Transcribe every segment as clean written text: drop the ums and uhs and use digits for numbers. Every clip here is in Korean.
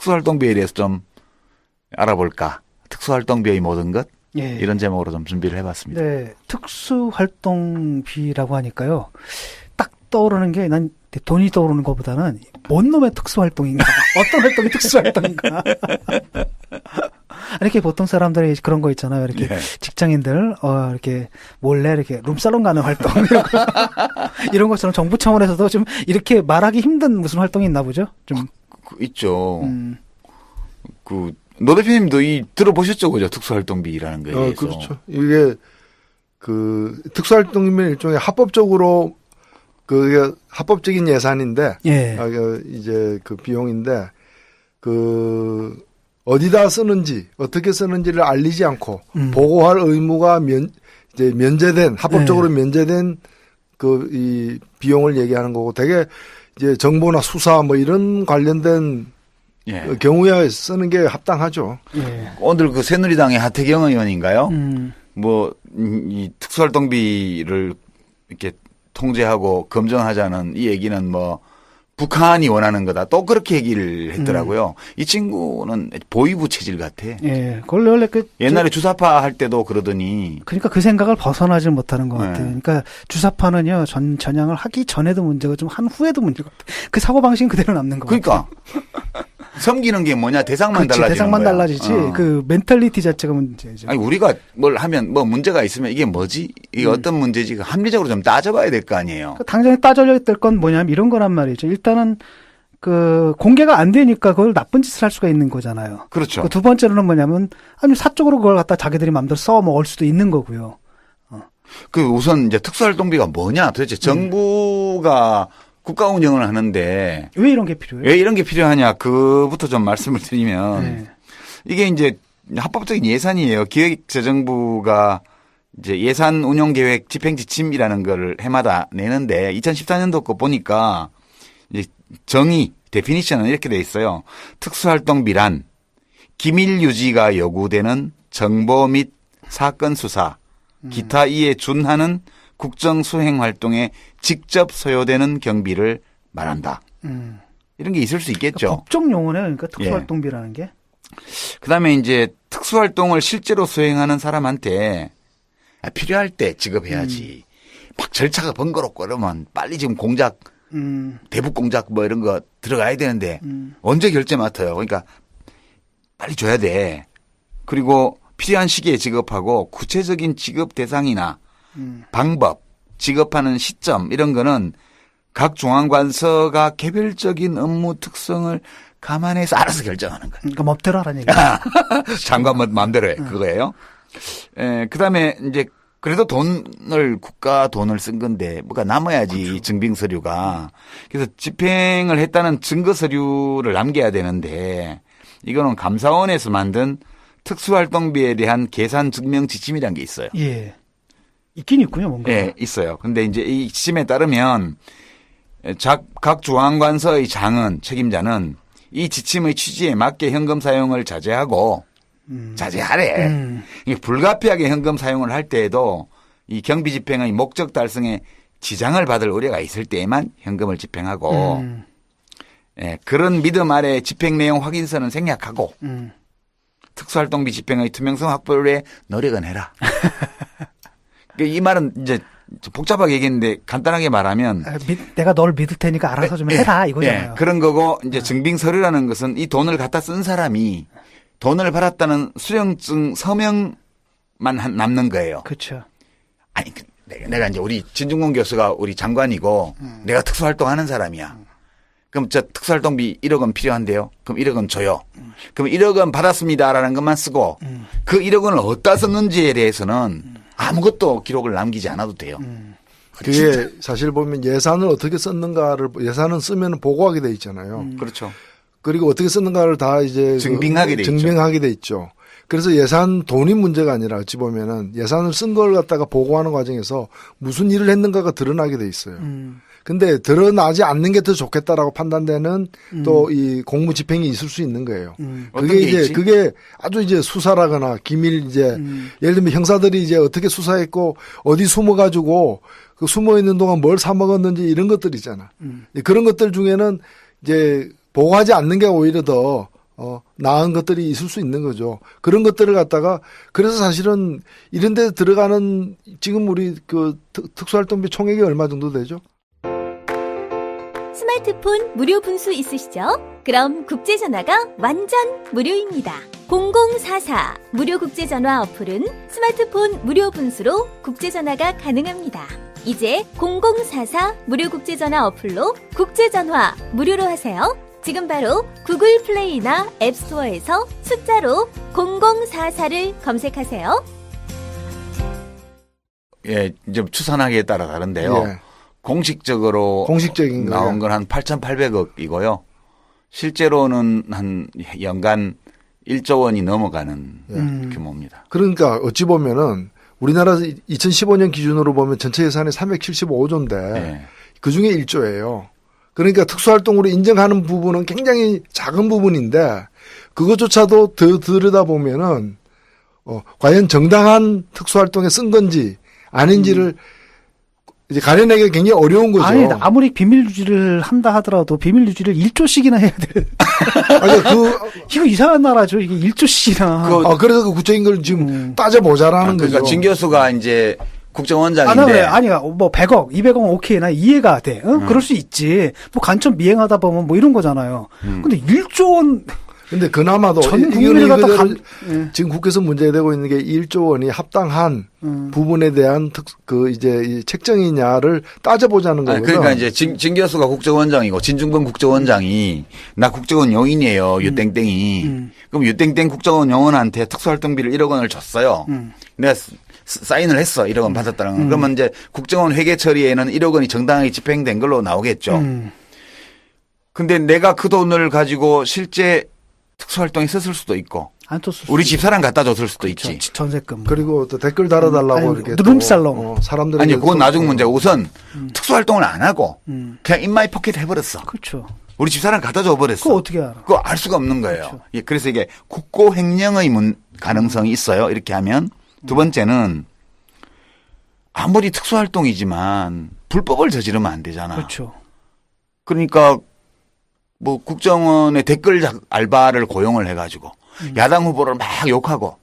특수활동비에 대해서 좀 알아볼까. 특수활동비의 모든 것. 예. 이런 제목으로 좀 준비를 해봤습니다. 네, 특수활동비라고 하니까요. 딱 떠오르는 게 난 돈이 떠오르는 것보다는 뭔 놈의 특수활동인가, 어떤 활동이 특수활동인가. 이렇게 보통 사람들이 그런 거 있잖아요. 이렇게 예. 직장인들 이렇게 몰래 이렇게 룸살롱 가는 활동 이런 것처럼 정부 차원에서도 좀 이렇게 말하기 힘든 무슨 활동이 있나 보죠. 좀 있죠. 노 대표님도 들어보셨죠, 그죠? 특수활동비라는 거에 대해서. 그렇죠. 이게 특수활동비는 일종의 합법적으로 그게 합법적인 예산인데, 예. 이제 그 비용인데 어디다 쓰는지 어떻게 쓰는지를 알리지 않고 보고할 의무가 이제 면제된 합법적으로 면제된 이 비용을 얘기하는 거고, 되게 이제 정보나 수사 뭐 이런 관련된 예. 경우에 쓰는 게 합당하죠. 예. 오늘 그 새누리당의 하태경 의원인가요? 이 특수활동비를 이렇게 통제하고 검증하자는 이 얘기는 뭐 북한이 원하는 거다. 또 그렇게 얘기를 했더라고요. 이 친구는 보위부 체질 같아. 예. 원래 옛날에 주사파 할 때도 그러더니. 그러니까 그 생각을 벗어나지 못하는 것 네. 같아요. 그러니까 주사파는요, 전향을 하기 전에도 문제고 좀 한 후에도 문제가 그 사고방식은 그대로 남는 것 그러니까. 같아요. 섬기는 게 뭐냐? 대상만 그렇지, 달라지는 대상만 거야. 달라지지. 그 멘탈리티 자체가 문제죠. 아니 우리가 뭘 하면 뭐 문제가 있으면 이게 뭐지? 이게 어떤 문제지? 합리적으로 좀 따져봐야 될 거 아니에요. 당장에 따져야 될 건 뭐냐면 이런 거란 말이죠. 일단은 공개가 안 되니까 그걸 나쁜 짓을 할 수가 있는 거잖아요. 그렇죠. 두 번째로는 뭐냐면 아니 사적으로 그걸 갖다 자기들이 마음대로 써 먹을 수도 있는 거고요. 우선 이제 특수활동비가 뭐냐? 도대체 정부가 국가 운영을 하는데 왜 이런 게 필요해요? 왜 이런 게 필요하냐? 그부터 좀 말씀을 드리면 네. 이게 이제 합법적인 예산이에요. 기획재정부가 이제 예산 운용 계획 집행 지침이라는 걸 해마다 내는데 2014년도 거 보니까 이제 정의 데피니션은 이렇게 돼 있어요. 특수활동비란 기밀 유지가 요구되는 정보 및 사건 수사, 기타 이에 준하는 국정 수행 활동에 직접 소요되는 경비를 말한다. 이런 게 있을 수 있겠죠. 그러니까 법적 용어네요. 그러니까 특수활동비라는 게. 그다음에 이제 특수활동을 실제로 수행하는 사람한테 필요할 때 지급해야지. 막 절차가 번거롭고 그러면 빨리 지금 공작, 대북 공작 뭐 이런 거 들어가야 되는데 언제 결제 맡아요. 그러니까 빨리 줘야 돼. 그리고 필요한 시기에 지급하고 구체적인 지급 대상이나 방법, 지급하는 시점 이런 거는 각 중앙관서가 개별적인 업무 특성을 감안해서 알아서 결정하는 거예요. 그러니까 멋대로 하라는 얘기죠. 장관 마음대로 해. 그거예요. 그다음에 이제 그래도 국가 돈을 쓴 건데 뭐가 남아야지. 그렇죠. 증빙 서류가. 그래서 집행을 했다는 증거 서류를 남겨야 되는데 이거는 감사원에서 만든 특수활동비에 대한 계산 증명 지침이라는 게 있어요. 예. 있긴 있군요, 뭔가. 예, 있어요. 근데 이제 이 지침에 따르면 각 중앙관서의 장은 책임자는 이 지침의 취지에 맞게 현금 사용을 자제하고 자제하래. 이게 불가피하게 현금 사용을 할 때에도 이 경비 집행의 목적 달성에 지장을 받을 우려가 있을 때에만 현금을 집행하고 그런 믿음 아래 집행 내용 확인서는 생략하고 특수활동비 집행의 투명성 확보를 위해 노력은 해라. 이 말은 이제 복잡하게 얘기했는데 간단하게 말하면 내가 널 믿을 테니까 알아서 좀 해라 이거잖아요. 그런 거고 이제 증빙 서류라는 것은 이 돈을 갖다 쓴 사람이 돈을 받았다는 수령증 서명만 남는 거예요. 그렇죠. 아니 내가 이제 우리 진중권 교수가 우리 장관이고 내가 특수활동하는 사람이야. 그럼 저 특수활동비 1억 원 필요한데요. 그럼 1억 원 줘요. 그럼 1억 원 받았습니다라는 것만 쓰고 그 1억 원을 어디다 썼는지에 대해서는 아무것도 기록을 남기지 않아도 돼요. 그게 사실 보면 예산을 어떻게 썼는가를 예산은 쓰면 보고하게 돼 있잖아요. 그렇죠. 그리고 어떻게 썼는가를 다 이제 증빙하게 돼 있죠. 그래서 예산 돈이 문제가 아니라 어찌 보면은 예산을 쓴 걸 갖다가 보고하는 과정에서 무슨 일을 했는가가 드러나게 돼 있어요. 근데 드러나지 않는 게 더 좋겠다라고 판단되는 또 이 공무 집행이 있을 수 있는 거예요. 그게 이제 그게 아주 이제 수사라거나 기밀 이제 예를 들면 형사들이 이제 어떻게 수사했고 어디 숨어가지고 그 숨어 있는 동안 뭘 사 먹었는지 이런 것들 있잖아. 그런 것들 중에는 이제 보고하지 않는 게 오히려 더 나은 것들이 있을 수 있는 거죠. 그런 것들을 갖다가 그래서 사실은 이런 데 들어가는 지금 우리 그 특수활동비 총액이 얼마 정도 되죠? 스마트폰 무료 분수 있으시죠? 그럼 국제전화가 완전 무료입니다. 0044 무료 국제전화 어플은 스마트폰 무료 분수로 국제전화가 가능합니다. 이제 0044 무료 국제전화 어플로 국제전화 무료로 하세요. 지금 바로 구글 플레이나 앱스토어에서 숫자로 0044를 검색하세요. 예, 이제 추산하기에 따라 다른데요. 예. 공식적인 나온 거예요. 건 한 8,800억이고요. 실제로는 한 연간 1조 원이 넘어가는 규모입니다. 그러니까 어찌 보면은 우리나라 2015년 기준으로 보면 전체 예산이 375조인데 예. 그중에 1조예요. 그러니까 특수활동으로 인정하는 부분은 굉장히 작은 부분인데 그것조차도 더 들여다보면은 과연 정당한 특수활동에 쓴 건지 아닌지를 이제 가려내기가 굉장히 어려운 거죠. 아니, 아무리 비밀 유지를 한다 하더라도 비밀 유지를 1조씩이나 해야 돼. 아니, 이거 이상한 나라죠. 이게 1조씩이나. 그래서 그 구체적인 걸 지금 따져보자라는 거죠. 그러니까 진 교수가 이제 국정원장인데. 아니야. 뭐 100억, 200억 오케이. 나 이해가 돼. 그럴 수 있지. 뭐 간첩 미행하다 보면 뭐 이런 거잖아요. 근데 1조 원. 근데 그나마도 전 국민을 갖다 지금 국회에서 문제되고 있는 게 1조 원이 합당한 부분에 대한 이제 이 책정이냐를 따져보자는 거거든요. 그러니까 이제 진 교수가 국정원장이고 진중권 국정원장이 나 국정원 요인이에요. 유땡땡이. 그럼 유땡땡 국정원 요원한테 특수활동비를 1억 원을 줬어요. 내가 사인을 했어. 1억 원 받았다는 건. 그러면 이제 국정원 회계 처리에는 1억 원이 정당하게 집행된 걸로 나오겠죠. 근데 내가 그 돈을 가지고 실제 특수활동에 썼을 수도 있고. 안 썼을 우리 수도 집사람 갖다 줬을 수도 있죠. 있지. 전세금. 그리고 또 댓글 달아달라고 이렇게. 룸살롱. 사람들이. 아니, 그건 나중 문제. 우선 특수활동을 안 하고 그냥 인마이 포켓 해버렸어. 그렇죠. 우리 집사람 갖다 줘버렸어. 그거 어떻게 알아? 그거 알 수가 없는 거예요. 그렇죠. 예, 그래서 이게 국고횡령의 가능성이 있어요. 이렇게 하면. 두 번째는 아무리 특수활동이지만 불법을 저지르면 안 되잖아. 그렇죠. 그러니까 뭐 국정원의 댓글 알바를 고용을 해가지고 야당 후보를 막 욕하고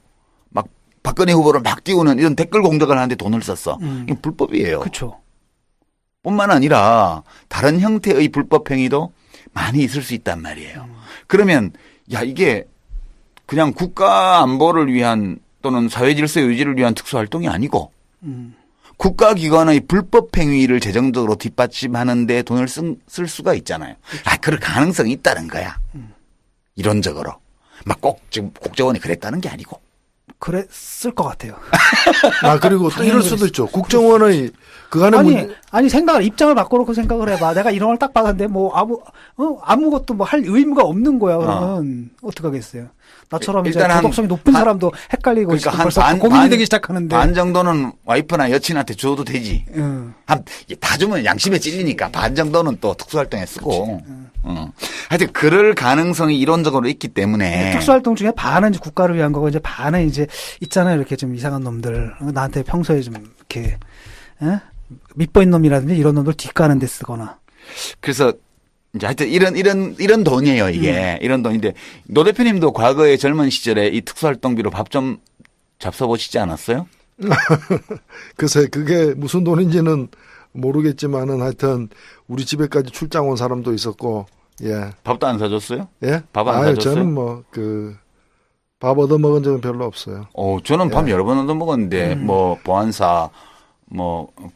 막 박근혜 후보를 막 띄우는 이런 댓글 공작을 하는데 돈을 썼어. 이게 불법이에요. 그렇죠. 뿐만 아니라 다른 형태의 불법 행위도 많이 있을 수 있단 말이에요. 그러면 야 이게 그냥 국가 안보를 위한 또는 사회 질서 유지를 위한 특수활동이 아니고 국가기관의 불법 행위를 재정적으로 뒷받침하는 데 돈을 쓸 수가 있잖아요. 그럴 가능성이 있다는 거야. 이론적으로. 막 꼭 지금 국정원이 그랬다는 게 아니고. 그랬을 것 같아요. 그리고 또 이럴 수도 있죠. 국정원의 그간의 아니 입장을 바꿔놓고 생각을 해봐. 내가 이런 걸 딱 받았는데 뭐 아무것도 뭐 할 의무가 없는 거야. 그러면 어떡하겠어요. 나처럼 이제 도덕성이 높은 사람도 헷갈리고 그러니까 벌써 고민이 되기 시작하는데 반 정도는 와이프나 여친한테 줘도 되지. 다 주면 양심에 찔리니까 반 정도는 또 특수활동에 쓰고. 하여튼 그럴 가능성이 이론적으로 있기 때문에 특수활동 중에 반은 이제 국가를 위한 거고 이제 반은 이제 있잖아요. 이렇게 좀 이상한 놈들 나한테 평소에 좀 이렇게 밑보인 놈이라든지 이런 놈들 뒷가는 데 쓰거나. 그래서 이제 하여튼 이런 돈이에요, 이게. 이런 돈인데, 노 대표님도 과거에 젊은 시절에 이 특수활동비로 밥 좀 잡숴보시지 않았어요? 글쎄, 그게 무슨 돈인지는 모르겠지만은 하여튼 우리 집에까지 출장 온 사람도 있었고, 예. 밥도 안 사줬어요? 예? 밥 안 사줬어요? 저는 밥 얻어먹은 적은 별로 없어요. 저는 밥 여러 번 얻어먹었는데, 보안사,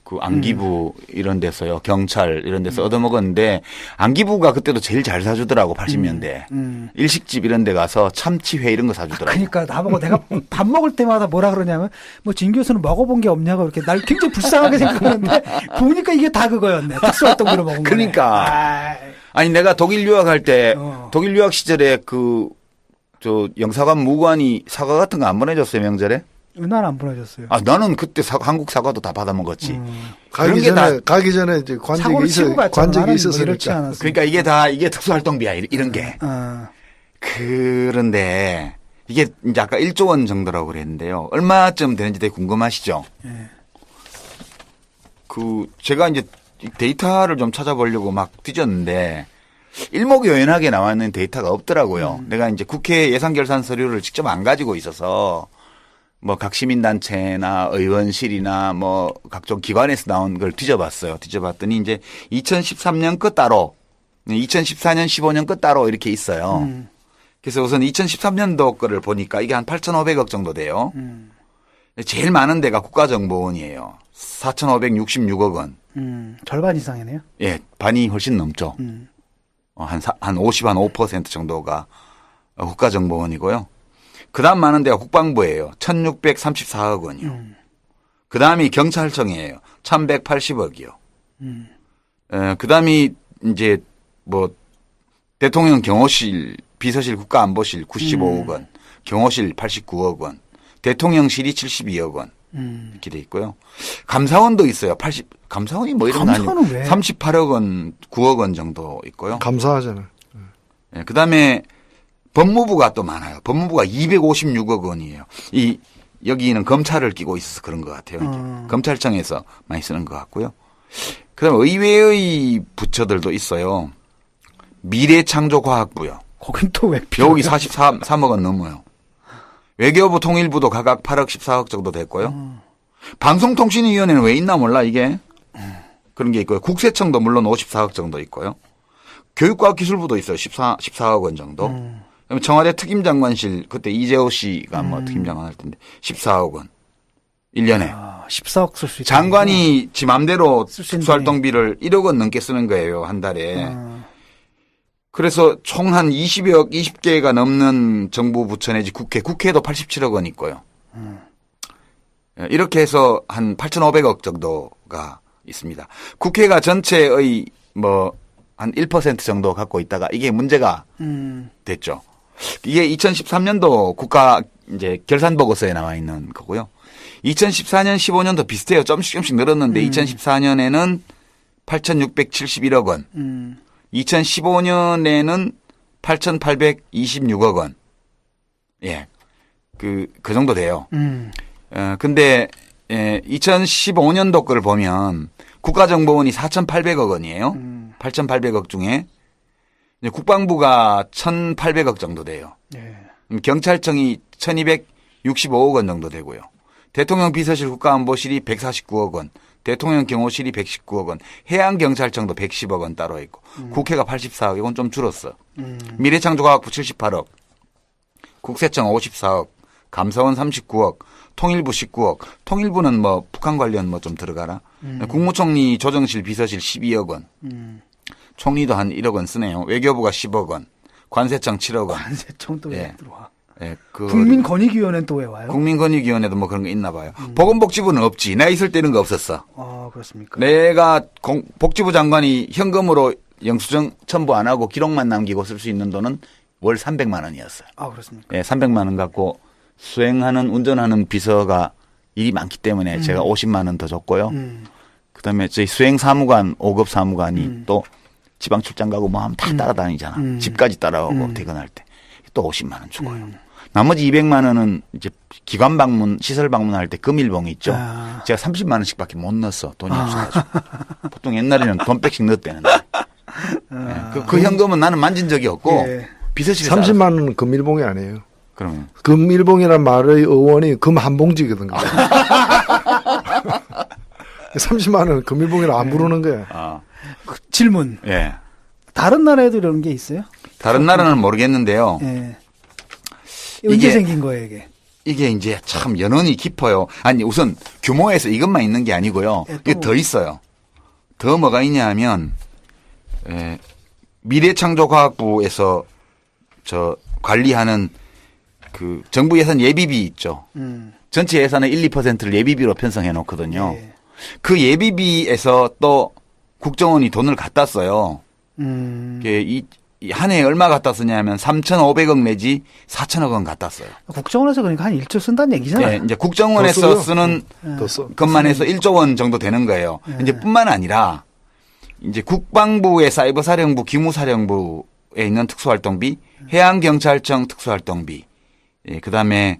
그 안기부 이런 데서요. 경찰 이런 데서 얻어먹었는데 안기부가 그때도 제일 잘 사주더라고 80년대. 일식집 이런 데 가서 참치회 이런 거 사주더라고. 그러니까 나보고 내가 밥 먹을 때마다 뭐라 그러냐면 진 교수는 먹어본 게 없냐고 이렇게 날 굉장히 불쌍하게 생각하는데 보니까 이게 다 그거였네. 특수활동비로 먹은 거. 그러니까. 아니 내가 독일 유학할 때 독일 유학 시절에 저 영사관 무관이 사과 같은 거 안 보내줬어요 명절에? 난 안 보내줬어요. 나는 그때 한국 사과도 다 받아 먹었지. 가기 전에 이제 관직이 있었으니까. 그러니까 이게 특수활동비야 이런 게. 그런데 이게 이제 아까 1조 원 정도라고 그랬는데요. 얼마쯤 되는지 되게 궁금하시죠? 네. 제가 이제 데이터를 좀 찾아보려고 막 뒤졌는데 일목요연하게 나와 있는 데이터가 없더라고요. 내가 이제 국회 예산결산 서류를 직접 안 가지고 있어서 뭐 각 시민단체나 의원실이나 뭐 각종 기관에서 나온 걸 뒤져봤어요. 뒤져봤더니 이제 2013년 거 따로 2014년 15년 거 따로 이렇게 있어요. 그래서 우선 2013년도 거를 보니까 이게 한 8,500억 정도 돼요. 제일 많은 데가 국가정보원이에요. 4,566억 원. 절반 이상이네요. 예, 반이 훨씬 넘죠. 한 50, 한 5% 정도가 국가정보원이고요. 그 다음 많은 데가 국방부예요. 1,634억 원이요. 그 다음이 경찰청이에요. 1,180억이요. 그 다음이 이제 뭐 대통령 경호실, 비서실 국가안보실 95억 원, 경호실 89억 원, 대통령실이 72억 원 이렇게 돼 있고요. 감사원도 있어요. 감사원이 뭐 이런 거 아니고 38억 원, 9억 원 정도 있고요. 감사하잖아요. 네, 그다음에 법무부가 또 많아요. 법무부가 256억 원이에요. 여기는 검찰을 끼고 있어서 그런 것 같아요. 검찰청에서 많이 쓰는 것 같고요. 그다음에 의외의 부처들도 있어요. 미래창조과학부요. 거긴 또 왜 여기 43억 원 넘어요. 외교부 통일부도 각각 8억 14억 정도 됐고요. 방송통신위원회는 왜 있나 몰라 이게. 그런 게 있고요. 국세청도 물론 54억 정도 있고요. 교육과학기술부도 있어요. 14억 원 정도. 그다음에 청와대 특임장관실 그때 이재호 씨가 뭐 특임장관 할 텐데 14억 원. 1년에. 14억 쓸 수 있다. 장관이 지 맘대로 특수활동비를 1억 원 넘게 쓰는 거예요. 한 달에. 그래서 총 한 20억, 20개가 넘는 정부 부처 내지 국회도 87억 원 있고요. 이렇게 해서 한 8,500억 정도가 있습니다. 국회가 전체의 뭐 한 1% 정도 갖고 있다가 이게 문제가 됐죠. 이게 2013년도 국가 이제 결산 보고서에 나와 있는 거고요. 2014년, 15년도 비슷해요. 조금씩 늘었는데 2014년에는 8,671억 원. 2015년에는 8,826억 원. 예. 그 정도 돼요. 근데, 2015년도 거를 보면 국가정보원이 4,800억 원이에요. 8,800억 중에. 국방부가 1,800억 정도 돼요. 예. 경찰청이 1,265억 원 정도 되고요. 대통령 비서실 국가안보실이 149억 원. 대통령 경호실이 119억 원, 해양경찰청도 110억 원 따로 있고, 국회가 84억, 이건 좀 줄었어. 미래창조과학부 78억, 국세청 54억, 감사원 39억, 통일부 19억, 통일부는 뭐 북한 관련 뭐 좀 들어가라. 국무총리 조정실 비서실 12억 원, 총리도 한 1억 원 쓰네요. 외교부가 10억 원, 관세청 7억 원. 관세청 또 왜 들어와? 예, 국민권익위원회는 또 왜 와요? 국민권익위원회도 뭐 그런 거 있나 봐요. 보건복지부는 없지. 나 있을 때는 거 없었어. 그렇습니까? 내가 복지부 장관이 현금으로 영수증 첨부 안 하고 기록만 남기고 쓸 수 있는 돈은 월 300만 원이었어요. 그렇습니까? 예, 300만 원 갖고 운전하는 비서가 일이 많기 때문에 제가 50만 원 더 줬고요. 그다음에 저희 수행사무관, 5급 사무관이 또 지방 출장 가고 뭐 하면 다 따라다니잖아. 집까지 따라오고 퇴근할 때. 또 50만 원 주고요. 나머지 200만 원은 이제 기관 방문, 시설 방문할 때 금일봉이 있죠. 제가 30만 원씩 밖에 못 넣었어. 돈이 없어가지고. 보통 옛날에는 돈 백씩 넣었대는데. 그 현금은 나는 만진 적이 없고 비서실에 30만 원은 금일봉이 아니에요. 그러면 금일봉이란 말의 어원이 금 한 봉지거든요. 30만 원은 금일봉이라 안 부르는 거야. 질문. 예. 다른 나라에도 이런 게 있어요? 다른 나라는 모르겠는데요. 예. 언제 생긴 거예요, 이게? 이게 이제 참 연원이 깊어요. 아니, 우선 규모에서 이것만 있는 게 아니고요. 이게 더 있어요. 더 뭐가 있냐 하면, 미래창조과학부에서 관리하는 그 정부 예산 예비비 있죠. 전체 예산의 1, 2%를 예비비로 편성해 놓거든요. 예. 그 예비비에서 또 국정원이 돈을 갖다 써요. 한 해에 얼마 갖다 쓰냐 하면 3,500억 내지 4,000억 원 갖다 써요. 국정원에서 그러니까 한 1조 쓴다는 얘기잖아요. 네, 이제 국정원에서 쓰는 것만 해서 1조 원 정도 되는 거예요. 이제 뿐만 아니라 이제 국방부의 사이버 사령부, 기무 사령부에 있는 특수활동비, 해양경찰청 특수활동비, 그다음에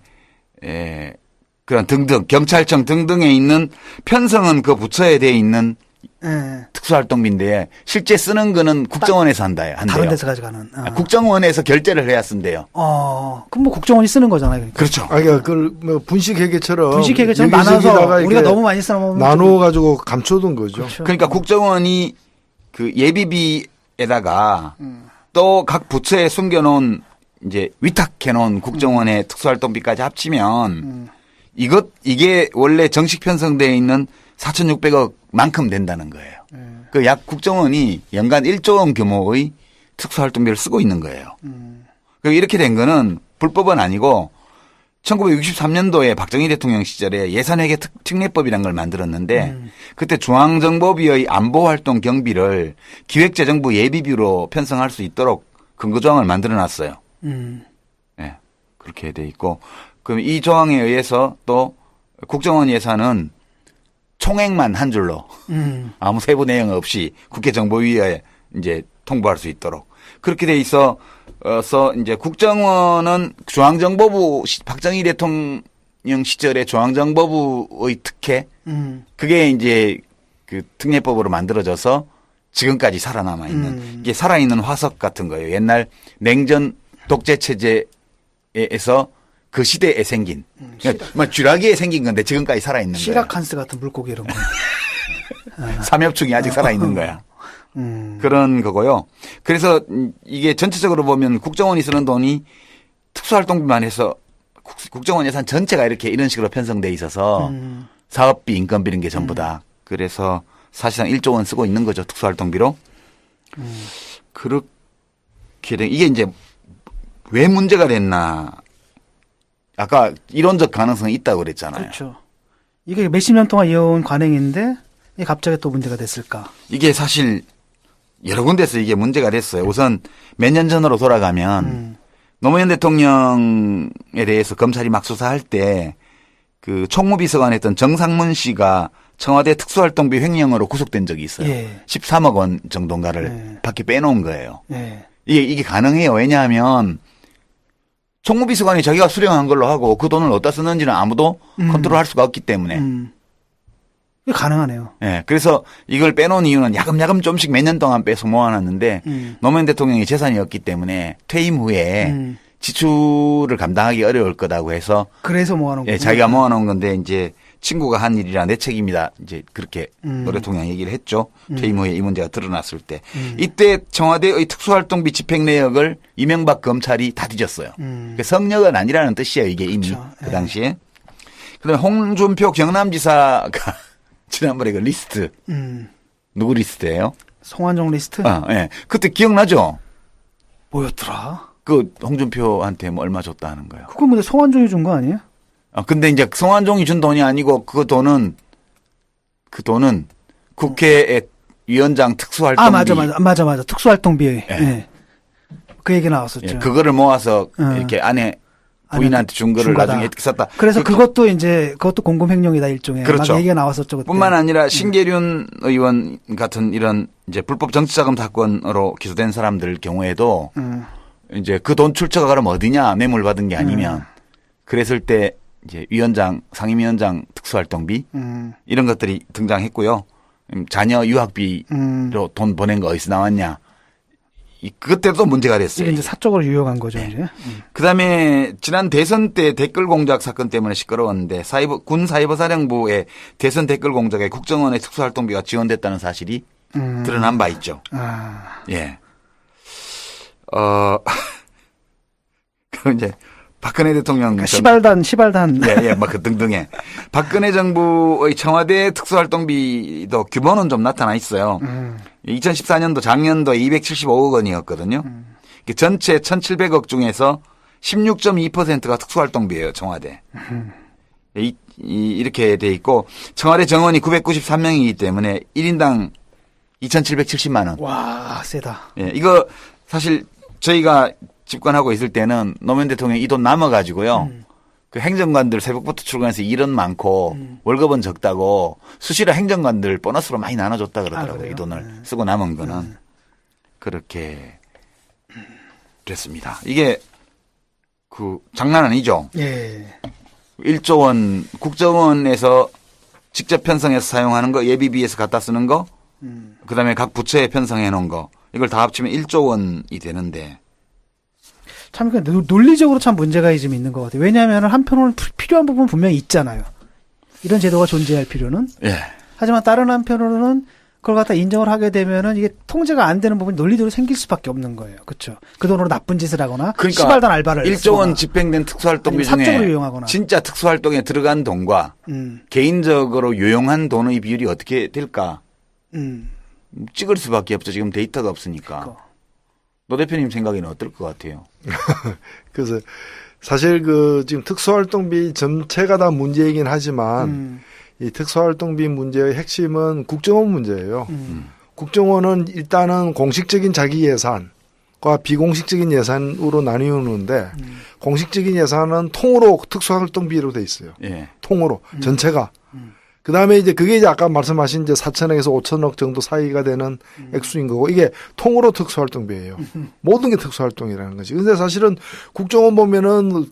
그런 등등 경찰청 등등에 있는 편성은 그 부처에 돼 있는 예. 특수활동비인데 실제 쓰는 거는 국정원에서 한대요. 다른 데서 가져가는. 국정원에서 결제를 해야 쓴대요. 그럼 뭐 국정원이 쓰는 거잖아요. 그러니까. 그렇죠. 그러니까 그걸 뭐 분식회계처럼 나눠서 우리가 너무 많이 쓰면 나누어 가지고 감춰둔 거죠. 그렇죠. 그러니까 국정원이 그 예비비에다가 또 각 부처에 숨겨놓은 이제 위탁해놓은 국정원의 특수활동비까지 합치면 이게 원래 정식 편성되어 있는 4,600억 만큼 된다는 거예요. 그 약 국정원이 연간 1조 원 규모의 특수활동비를 쓰고 있는 거예요. 이렇게 된 거는 불법은 아니고 1963년도에 박정희 대통령 시절에 예산회계 특례법이라는 걸 만들었는데 그때 중앙정보비의 안보활동 경비를 기획재정부 예비비로 편성할 수 있도록 근거조항을 만들어놨어요. 네, 그렇게 돼 있고 그럼 이 조항에 의해서 또 국정원 예산은 총액만 한 줄로 아무 세부 내용 없이 국회 정보위에 이제 통보할 수 있도록 그렇게 돼 있어 이제 국정원은 중앙정보부 박정희 대통령 시절에 중앙정보부의 특혜 그게 이제 그 특례법으로 만들어져서 지금까지 살아남아 있는 이게 살아있는 화석 같은 거예요. 옛날 냉전 독재 체제에서 그 시대에 생긴 그러니까 뭐 쥐라기에 생긴 건데 지금까지 살아있는 거예요. 시라칸스 같은 물고기 이런 거. 삼엽충이 아직 살아있는 거야. 그런 거고요. 그래서 이게 전체적으로 보면 국정원이 쓰는 돈이 특수활동비만 해서 국정원 예산 전체가 이런 식으로 편성돼 있어서 사업비, 인건비 이런 게 전부 다. 그래서 사실상 1조 원 쓰고 있는 거죠. 특수활동비로. 그렇게 된 이게 이제 왜 문제가 됐나. 아까 이론적 가능성이 있다고 그랬잖아요. 그렇죠. 이게 몇십 년 동안 이어온 관행인데 이게 갑자기 또 문제가 됐을까. 이게 사실 여러 군데서 이게 문제가 됐어요. 우선 몇 년 전으로 돌아가면 노무현 대통령에 대해서 검찰이 막 수사할 때 그 총무비서관 했던 정상문 씨가 청와대 특수활동비 횡령으로 구속된 적이 있어요. 예. 13억 원 정도인가를 밖에 빼놓은 거예요. 예. 이게 가능해요. 왜냐하면 총무비서관이 자기가 수령한 걸로 하고 그 돈을 어디다 쓰는지는 아무도 컨트롤할 수가 없기 때문에. 이게 가능하네요. 네, 그래서 이걸 빼놓은 이유는 야금야금 좀씩 몇 년 동안 빼서 모아놨는데 노무현 대통령이 재산이 없기 때문에 퇴임 후에 지출을 감당하기 어려울 거다고 해서 그래서 모아놓은 거예요. 자기가 모아놓은 건데 이제 친구가 한 일이라 내 책임이다. 이제 그렇게 노 대통령 얘기를 했죠. 퇴임 후에 이 문제가 드러났을 때. 이때 청와대의 특수활동비 집행 내역을 이명박 검찰이 다 뒤졌어요. 성역은 아니라는 뜻이에요. 이게 이미 그렇죠. 그 당시에. 그다음에 홍준표 경남지사가 지난번에 그 리스트. 누구 리스트예요? 송환종 리스트? 예. 그때 기억나죠? 뭐였더라? 그 홍준표한테 뭐 얼마 줬다 하는 거예요. 그건 근데 송환종이 준 거 아니에요? 근데 이제 송환종이 준 돈이 아니고 그 돈은 국회의 위원장 특수활동비. 맞아. 특수활동비. 예. 예. 그 얘기 나왔었죠. 예, 그거를 모아서 이렇게 아내 부인한테 준 거를 거다. 나중에 이렇게 썼다. 그래서 그것도 공금횡령이다 일종의. 그렇죠. 막 얘기가 나왔었죠. 그때. 뿐만 아니라 신계륜 의원 같은 이런 이제 불법 정치자금 사건으로 기소된 사람들 경우에도 이제 그 돈 출처가 그럼 어디냐 뇌물 받은 게 아니면 그랬을 때 이제 위원장, 상임위원장 특수활동비 이런 것들이 등장했고요. 자녀 유학비로 돈 보낸 거 어디서 나왔냐. 그때도 문제가 됐어요. 이게 이제 사적으로 유용한 거죠, 이제. 그다음에 지난 대선 때 댓글 공작 사건 때문에 시끄러웠는데 군 사이버사령부의 대선 댓글 공작에 국정원의 특수활동비가 지원됐다는 사실이 드러난 바 있죠. 예. 그럼 이제 박근혜 대통령. 그러니까 시발단. 예, 막 그 등등에. 박근혜 정부의 청와대 특수활동비도 규모는 좀 나타나 있어요. 2014년도 작년도 275억 원이었거든요. 전체 1,700억 중에서 16.2%가 특수활동비예요, 청와대. 이렇게 돼 있고 청와대 정원이 993명이기 때문에 1인당 2,770만 원. 와, 세다. 예, 이거 사실 저희가 집권하고 있을 때는 노무현 대통령이 이 돈 남아가지고요. 그 행정관들 새벽부터 출근해서 일은 많고 월급은 적다고 수시로 행정관들 보너스로 많이 나눠줬다 그러더라고요. 이 돈을 쓰고 남은 거는. 그렇게 됐습니다. 이게 그 장난 아니죠. 예. 1조 원 국정원에서 직접 편성해서 사용하는 거 예비비에서 갖다 쓰는 거 그다음에 각 부처에 편성해 놓은 거 이걸 다 합치면 1조 원이 되는데 참 논리적으로 참 문제가 좀 있는 것 같아요. 왜냐하면 한편으로는 필요한 부분 분명히 있잖아요. 이런 제도가 존재할 필요는. 예. 하지만 다른 한편으로는 그걸 갖다 인정을 하게 되면은 이게 통제가 안 되는 부분이 논리적으로 생길 수밖에 없는 거예요. 그렇죠? 그 돈으로 나쁜 짓을 하거나 그러니까 시발단 알바를 1조 원 집행된 특수활동비 사적으로 중에 유용하거나. 진짜 특수활동에 들어간 돈과 개인적으로 유용한 돈의 비율이 어떻게 될까? 찍을 수밖에 없죠. 지금 데이터가 없으니까. 노 대표님 생각에는 어떨 것 같아요? 그래서 사실 지금 특수활동비 전체가 다 문제이긴 하지만 이 특수활동비 문제의 핵심은 국정원 문제예요. 국정원은 일단은 공식적인 자기 예산과 비공식적인 예산으로 나뉘는데 공식적인 예산은 통으로 특수활동비로 돼 있어요. 예. 통으로 전체가. 그다음에 이제 그게 이제 아까 말씀하신 이제 4천억에서 5천억 정도 사이가 되는 액수인 거고 이게 통으로 특수활동비예요. 모든 게 특수활동이라는 거지. 근데 사실은 국정원 보면은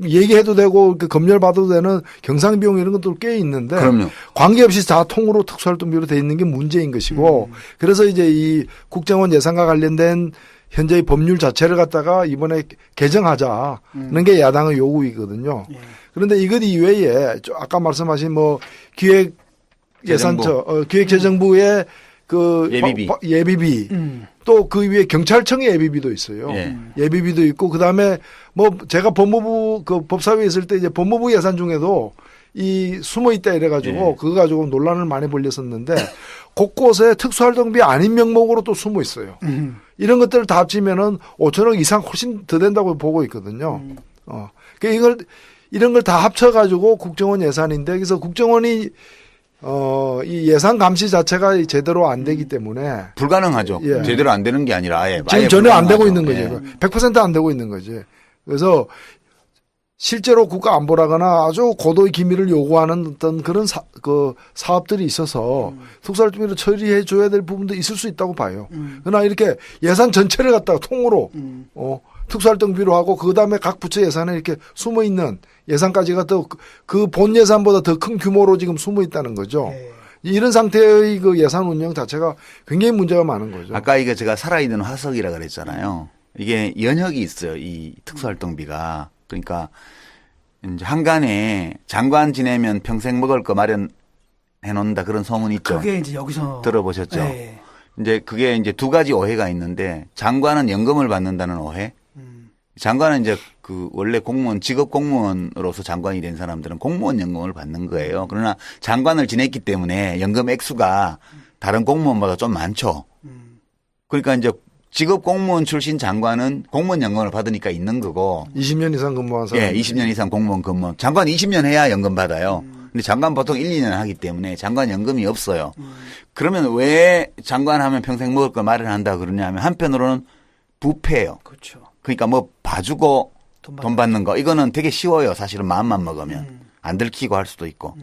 얘기해도 되고 검열받아도 되는 경상비용 이런 것도 꽤 있는데 그럼요. 관계없이 다 통으로 특수활동비로 돼 있는 게 문제인 것이고 그래서 이제 이 국정원 예산과 관련된 현재의 법률 자체를 갖다가 이번에 개정하자는 게 야당의 요구이거든요. 그런데 이것 이외에 아까 말씀하신 기획 예산처, 기획재정부의 예비비. 또 그 위에 경찰청의 예비비도 있어요. 예비비도 있고 그다음에 제가 법무부 법사위에 있을 때 이제 법무부 예산 중에도 이 숨어 있다 이래가지고 그거 가지고 논란을 많이 벌렸었는데 곳곳에 특수활동비 아닌 명목으로 또 숨어 있어요. 이런 것들을 다 합치면은 5천억 이상 훨씬 더 된다고 보고 있거든요. 그러니까 이런 걸 다 합쳐가지고 국정원 예산인데 그래서 국정원이 이 예산 감시 자체가 제대로 안 되기 때문에 불가능하죠. 예. 제대로 안 되는 게 아니라 아예 지금 전혀 안 되고 있는 거죠. 예. 100% 안 되고 있는 거지. 그래서 실제로 국가 안보라거나 아주 고도의 기밀을 요구하는 어떤 그런 사업들이 있어서 특수활동비로 처리해 줘야 될 부분도 있을 수 있다고 봐요. 그러나 이렇게 예산 전체를 갖다가 통으로 특수활동비로 하고 그다음에 각 부처 예산에 이렇게 숨어 있는 예산까지가 또 그 본 예산보다 더 큰 규모로 지금 숨어 있다는 거죠. 이런 상태의 그 예산 운영 자체가 굉장히 문제가 많은 거죠. 아까 이게 제가 살아있는 화석이라 그랬잖아요. 이게 연혁이 있어요. 이 특수활동비가. 그러니까 이제 한간에 장관 지내면 평생 먹을 거 마련해 놓는다 그런 소문 있죠. 그게 이제 여기서 들어보셨죠. 네. 이제 그게 이제 두 가지 오해가 있는데 장관은 연금을 받는다는 오해. 장관은 이제 원래 공무원 직업 공무원으로서 장관이 된 사람들은 공무원 연금을 받는 거예요. 그러나 장관을 지냈기 때문에 연금 액수가 다른 공무원보다 좀 많죠. 그러니까 이제 직업 공무원 출신 장관은 공무원 연금을 받으니까 있는 거고. 20년 이상 근무한 사람. 예, 20년 이상 공무원 근무. 장관 20년 해야 연금 받아요. 근데 장관 보통 1, 2년 하기 때문에 장관 연금이 없어요. 그러면 왜 장관 하면 평생 먹을 걸 마련한다 그러냐면 한편으로는 부패예요. 그렇죠. 그러니까 봐주고 돈 받는 거. 이거는 되게 쉬워요. 사실은 마음만 먹으면. 안 들키고 할 수도 있고.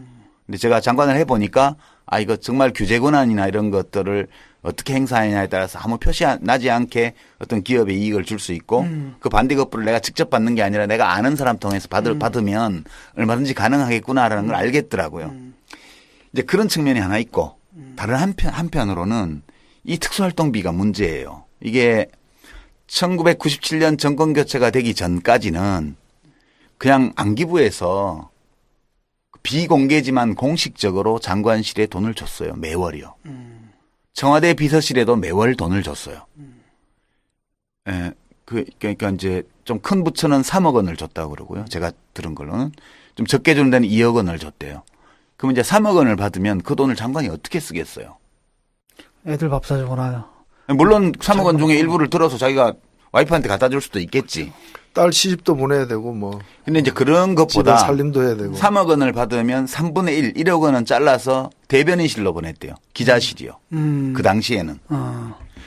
근데 제가 장관을 해보니까 이거 정말 규제 권한이나 이런 것들을 어떻게 행사하느냐에 따라서 아무 표시 나지 않게 어떤 기업에 이익을 줄 수 있고 그 반대급부를 내가 직접 받는 게 아니라 내가 아는 사람 통해서 받으면 얼마든지 가능하겠구나라는 걸 알겠더라고요. 이제 그런 측면이 하나 있고 다른 한편으로는 이 특수활동비가 문제예요. 이게 1997년 정권 교체가 되기 전까지는 그냥 안기부에서 비공개지만 공식적으로 장관실에 돈을 줬어요. 매월이요. 청와대 비서실에도 매월 돈을 줬어요. 예, 그러니까 이제 좀 큰 부처는 3억 원을 줬다고 그러고요. 제가 들은 걸로는 좀 적게 주는 데는 2억 원을 줬대요. 그럼 이제 3억 원을 받으면 그 돈을 장관이 어떻게 쓰겠어요? 애들 밥 사주거나. 물론 3억 원 중에 일부를 들어서 자기가 와이프한테 갖다 줄 수도 있겠지. 딸 시집도 보내야 되고 근데 이제 그런 것보다 살림도 해야 되고. 3억 원을 받으면 3분의 1, 1억 원은 잘라서 대변인실로 보냈대요. 기자실이요. 그 당시에는.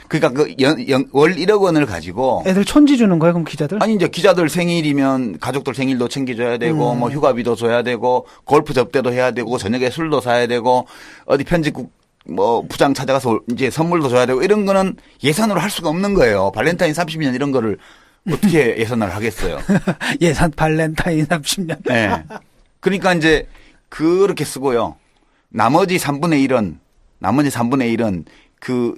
그러니까 월 1억 원을 가지고 애들 촌지 주는 거예요, 그럼 기자들? 아니 이제 기자들 생일이면 가족들 생일도 챙겨줘야 되고 휴가비도 줘야 되고 골프 접대도 해야 되고 저녁에 술도 사야 되고 어디 편집국 부장 찾아가서 이제 선물도 줘야 되고 이런 거는 예산으로 할 수가 없는 거예요. 발렌타인 30년 이런 거를 어떻게 예산을 하겠어요? 예산 발렌타인 30년. 네. 그러니까 이제 그렇게 쓰고요. 나머지 3분의 1은 그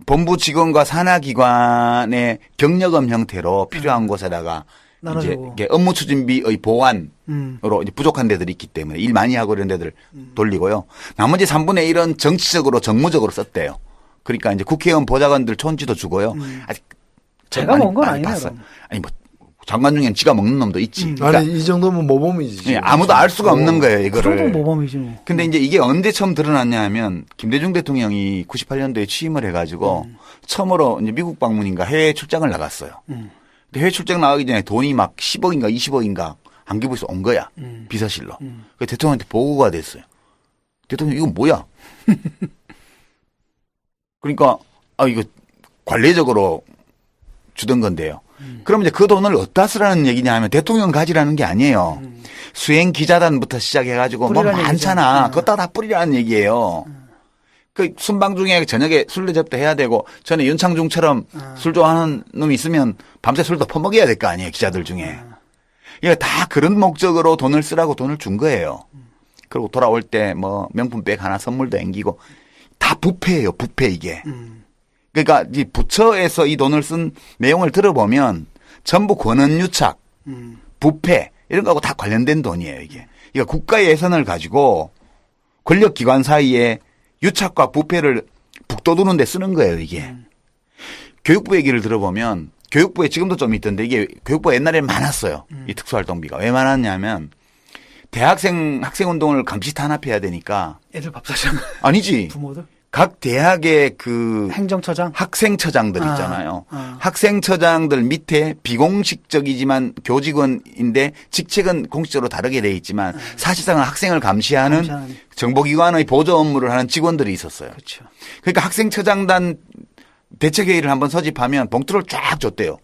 본부 직원과 산하기관의 경력금 형태로 필요한 곳에다가 이제 나눠주고. 이게 업무 추진비의 보완으로 이제 부족한 데들이 있기 때문에 일 많이 하고 이런 데들 돌리고요. 나머지 3분의 1은 정치적으로 정무적으로 썼대요. 그러니까 이제 국회의원 보좌관들 촌지도 주고요. 아직 제가 먹은 건 많이 아니네요. 봤어요. 아니 뭐 장관 중엔 지가 먹는 놈도 있지. 그러니까 아니 이 정도면 모범이지. 예, 아무도 알 수가 없는 거예요, 그 이거를. 정도는 모범이지 뭐. 근데 이제 이게 언제 처음 드러났냐 하면 김대중 대통령이 98년도에 취임을 해가지고 처음으로 이제 미국 방문인가 해외 출장을 나갔어요. 근데 해외 출장 나가기 전에 돈이 막 10억인가 20억인가 안기부에서 온 거야. 비서실로. 그 대통령한테 보고가 됐어요. 대통령 이거 뭐야? 그러니까 이거 관례적으로 주던 건데요. 그럼 이제 그 돈을 어디다 쓰라는 얘기냐 하면 대통령 가지라는 게 아니에요. 수행 기자단부터 시작해가지고 뭐 많잖아. 그것다 다 뿌리라는 얘기예요. 그 순방 중에 저녁에 술 대접도 해야 되고 전에 윤창중처럼 술 좋아하는 놈이 있으면 밤새 술도 퍼먹여야 될 거 아니에요. 기자들 중에. 이게 다 그런 목적으로 돈을 쓰라고 돈을 준 거예요. 그리고 돌아올 때 뭐 명품백 하나 선물도 앵기고 다 부패예요. 부패 이게. 그러니까 이 부처에서 이 돈을 쓴 내용을 들어보면 전부 권한유착, 부패 이런 거하고 다 관련된 돈이에요. 이게. 그러니까 국가 예산을 가지고 권력기관 사이에 유착과 부패를 북돋우는 데 쓰는 거예요. 이게. 교육부 얘기를 들어보면 교육부에 지금도 좀 있던데 이게 교육부가 옛날에 많았어요. 이 특수활동비가. 왜 많았냐면 대학생 학생운동을 감시 탄압해야 되니까. 애들 밥 사주는 아니지. 부모들? 각 대학의 그 행정처장? 학생처장들 있잖아요. 학생처장들 밑에 비공식적이지만 교직원인데 직책은 공식적으로 다르게 돼 있지만 사실상은 학생을 감시하는 정보기관의 보조 업무를 하는 직원들이 있었어요. 그렇죠. 그러니까 학생처장단 대책회의를 한번 서집하면 봉투를 쫙 줬대요.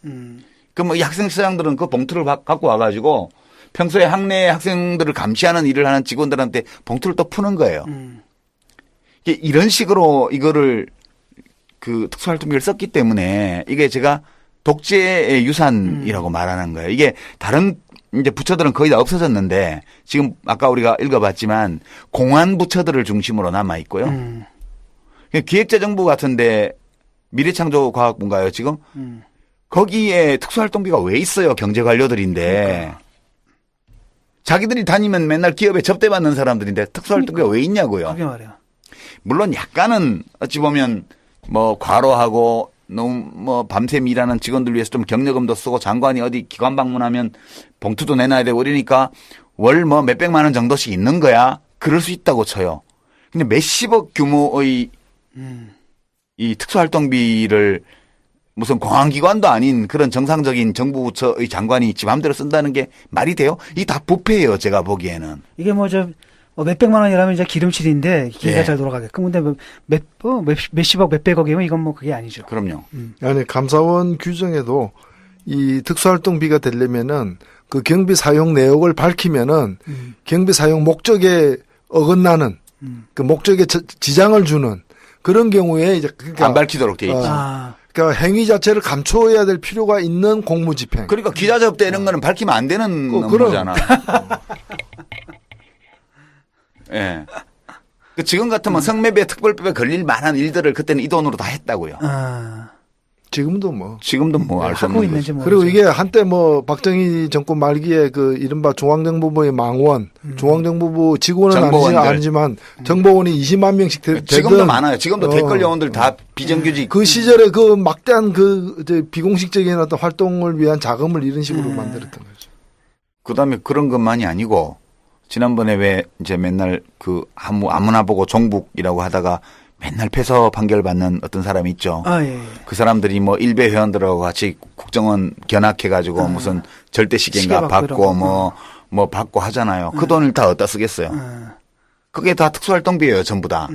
그럼 이 학생처장들은 그 봉투를 갖고 와가지고 평소에 학내 학생들을 감시하는 일을 하는 직원들한테 봉투를 또 푸는 거예요. 이런 식으로 이거를 그 특수활동비를 썼기 때문에 이게 제가 독재의 유산이라고 말하는 거예요. 이게 다른 이제 부처들은 거의 다 없어졌는데 지금 아까 우리가 읽어봤지만 공안 부처들을 중심으로 남아 있고요. 기획재정부 같은데 미래창조과학부인가요 지금? 거기에 특수활동비가 왜 있어요? 경제관료들인데. 그러니까. 자기들이 다니면 맨날 기업에 접대받는 사람들인데 특수활동비가 왜 있냐고요. 그게 말이야. 물론 약간은 어찌 보면 뭐 과로하고 너무 뭐 밤샘 일하는 직원들 위해서 좀 경력금도 쓰고 장관이 어디 기관 방문하면 봉투도 내놔야 되고 이러니까 월 뭐 몇백만 원 정도씩 있는 거야. 그럴 수 있다고 쳐요. 근데 몇십억 규모의 이 특수활동비를 무슨 공안기관도 아닌 그런 정상적인 정부 부처의 장관이 지 맘대로 쓴다는 게 말이 돼요? 이게 다 부패예요. 제가 보기에는. 이게 몇백만 원이라면 이제 기름칠인데 기계가 잘 돌아가게끔. 근데 몇십억, 몇백억이면 이건 뭐 그게 아니죠. 그럼요. 아니 감사원 규정에도 이 특수활동비가 되려면은 그 경비 사용 내역을 밝히면은 경비 사용 목적에 어긋나는 그 목적에 지장을 주는 그런 경우에 이제 그러니까 안 밝히도록 돼 있지. 그러니까 행위 자체를 감춰야 될 필요가 있는 공무집행. 그러니까 기자 접대 이런 거는 밝히면 안 되는 업무잖아. 예. 그 지금 같으면 성매매 특별법에 걸릴 만한 일들을 그때는 이 돈으로 다 했다고요. 지금도 뭐. 지금도 뭐 알 수 없는 거죠. 그리고 이게 한때 뭐 박정희 정권 말기에 그 이른바 중앙정보부의 망원, 중앙정보부 직원은 아니지만 정보원이 20만 명씩 되던. 지금도 많아요. 지금도 댓글 요원들 다 비정규직. 그 시절에 그 막대한 그 비공식적인 어떤 활동을 위한 자금을 이런 식으로 만들었던 거죠. 그다음에 그런 것만이 아니고 지난번에 왜 이제 맨날 그 아무나 보고 종북이라고 하다가 맨날 패소 판결 받는 어떤 사람이 있죠. 예. 그 사람들이 뭐 일베 회원들하고 같이 국정원 견학해가지고 무슨 절대시계인가 받고 뭐 받고 하잖아요. 그 돈을 다 어디다 쓰겠어요. 그게 다 특수활동비예요, 전부 다.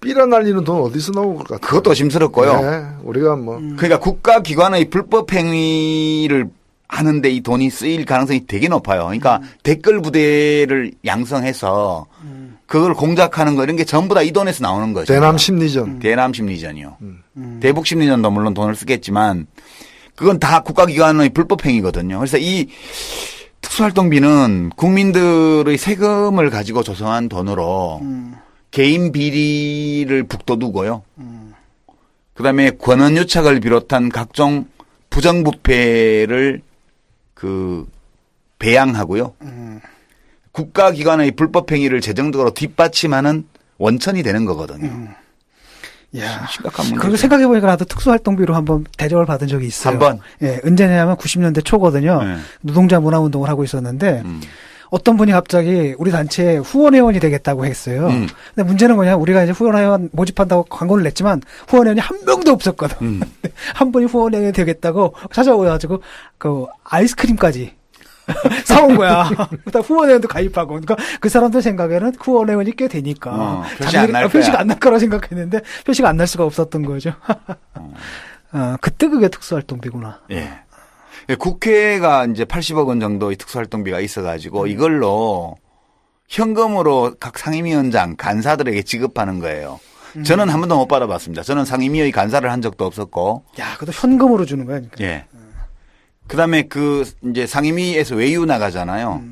삐라 날리는 돈 어디서 나올 것 같아요. 그것도 심스럽고요. 네, 우리가 뭐. 그러니까 국가기관의 불법 행위를 하는데 이 돈이 쓰일 가능성이 되게 높아요. 그러니까 댓글 부대를 양성해서 그걸 공작하는 거 이런 게 전부 다 이 돈에서 나오는 거죠. 대남 심리전. 대남 심리전이요. 대북 심리전도 물론 돈을 쓰겠지만 그건 다 국가기관의 불법 행위거든요. 그래서 이 특수활동비는 국민들의 세금을 가지고 조성한 돈으로 개인 비리를 북돋우고요. 그다음에 권한유착을 비롯한 각종 부정부패를 배양하고요. 국가기관의 불법행위를 재정적으로 뒷받침하는 원천이 되는 거거든요. 야, 심각한 문제죠. 그리고 생각해보니까 나도 특수활동비로 한번 대접을 받은 적이 있어요. 한 번? 예, 언제냐면 90년대 초거든요. 네. 노동자 문화운동을 하고 있었는데 어떤 분이 갑자기 우리 단체에 후원회원이 되겠다고 했어요. 근데 문제는 뭐냐, 우리가 이제 후원회원 모집한다고 광고를 냈지만 후원회원이 한 명도 없었거든. 한 분이 후원회원이 되겠다고 찾아오셔가지고 그 아이스크림까지 사온 거야. 그다음 후원회원도 가입하고. 그러니까 그 사람들 생각에는 후원회원이 꽤 되니까 표시가 안 날 거라 생각했는데 표시가 안 날 수가 없었던 거죠. 그때 그게 특수활동비구나. 예. 국회가 이제 80억 원 정도의 특수활동비가 있어가지고 이걸로 현금으로 각 상임위원장, 간사들에게 지급하는 거예요. 저는 한 번도 못 받아봤습니다. 저는 상임위의 간사를 한 적도 없었고. 야, 그것도 현금으로 주는 거야. 그러니까. 예. 그다음에 이제 상임위에서 외유 나가잖아요.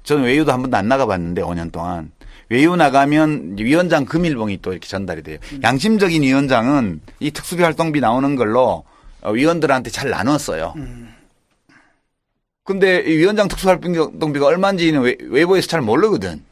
저는 외유도 한 번도 안 나가봤는데 5년 동안. 외유 나가면 위원장 금일봉이 또 이렇게 전달이 돼요. 양심적인 위원장은 이 특수비 활동비 나오는 걸로 위원들한테 잘 나눴어요. 근데 이 위원장 특수활동비가 얼마인지는 외부에서 잘 모르거든.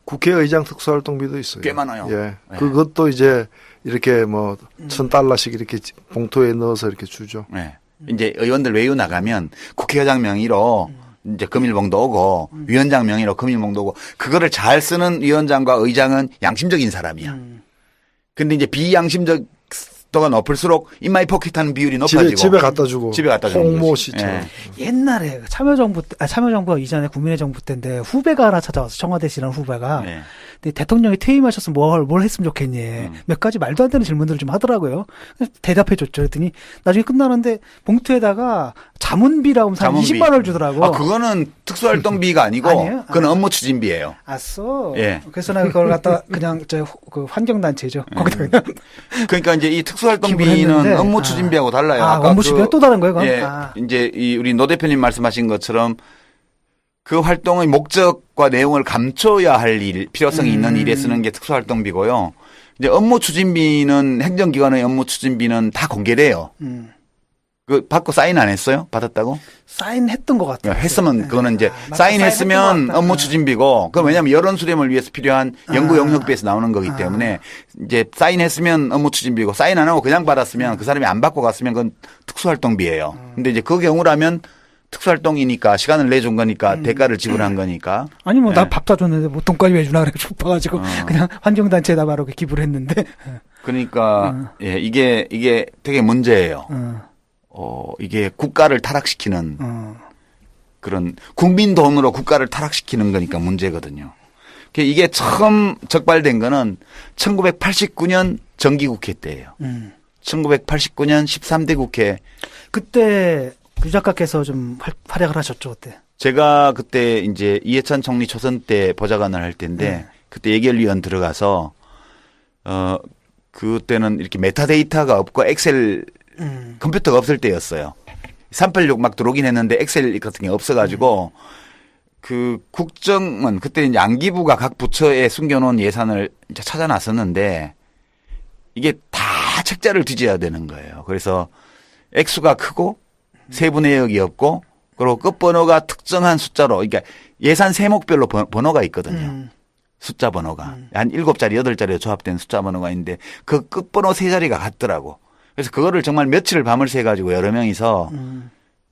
국회의장 특수활동비도 있어요. 꽤 많아요. 예. 네. 그것도 이제 이렇게 뭐 $1,000씩 이렇게 봉투에 넣어서 이렇게 주죠. 네. 이제 의원들 외유 나가면 국회의장 명의로 이제 금일봉도 오고 위원장 명의로 금일봉도 오고 그거를 잘 쓰는 위원장과 의장은 양심적인 사람이야. 근데 이제 비양심적 도가 높을수록 인마이 포켓하는 비율이 높아지고 집에 갖다 주고 집에 갖다 주는 홍모 거지. 씨처럼. 예. 옛날에 참여정부 이전에 국민의 정부 때인데 후배가 하나 찾아와서 청와대시라는 후배가 네. 근데 대통령이 퇴임하셨으면 뭘 했으면 좋겠니? 몇 가지 말도 안 되는 질문들을 좀 하더라고요. 대답해 줬죠. 그랬더니 나중에 끝나는데 봉투에다가 자문비라고 하면서 한 20만 원을 주더라고. 아, 그거는 특수활동비가 아니고 아니에요? 그건 업무 추진비예요. 아싸. 예. 그래서 내가 그걸 갖다 그냥 그 환경단체죠. 거기다 그냥 그러니까 이제 이 기부를 특수활동비는 했는데. 업무 추진비하고 달라요. 아, 아까 업무 추진비가 또 다른 거예요, 그건? 예. 아. 이제 우리 노 대표님 말씀하신 것처럼 그 활동의 목적과 내용을 감춰야 할 일, 필요성이 있는 일에 쓰는 게 특수활동비고요. 이제 업무 추진비는 행정기관의 업무 추진비는 다 공개돼요. 그 받고 사인 안 했어요? 받았다고? 사인했던 것 같아요. 했으면 그거는 이제 맞다. 사인했으면 사인했던 것 같다. 업무 추진비고 그건 왜냐하면 여론 수렴을 위해서 필요한 연구 용역비에서 나오는 거기 때문에 이제 사인했으면 업무 추진비고 사인 안 하고 그냥 받았으면 그 사람이 안 받고 갔으면 그건 특수활동비예요. 근데 이제 그 경우라면 특수활동이니까 시간을 내준 거니까 대가를 지불한 거니까. 아니 뭐 나 예. 밥 사줬는데 뭐 돈까지 왜 주나 그래 싶어가지고 그냥 환경단체에다 바로 기부를 했는데. 그러니까 예, 이게 되게 문제예요. 이게 국가를 타락시키는 그런 국민 돈으로 국가를 타락시키는 거니까 문제거든요. 이게 처음 적발된 거는 1989년 정기국회 때예요. 1989년 13대 국회. 그때 유 작가께서 좀 활약을 하셨죠 그때. 제가 그때 이제 이해찬 총리 초선 때 보좌관을 할 때인데 그때 예결위원 들어가서 그때는 이렇게 메타데이터가 없고 엑셀 컴퓨터가 없을 때였어요. 386 막 들어오긴 했는데 엑셀 같은 게 없어가지고 그 국정원 그때 이제 안기부가 각 부처에 숨겨놓은 예산을 이제 찾아 나섰는데 이게 다 책자를 뒤져야 되는 거예요. 그래서 액수가 크고 세부 내역이 없고 그리고 끝번호가 특정한 숫자로 그러니까 예산 세목별로 번호가 있거든요. 숫자 번호가 한 7자리 8자리로 조합된 숫자 번호가 있는데 그 끝번호 3자리가 같더라고. 그래서 그거를 정말 며칠을 밤을 새 가지고 여러 명이서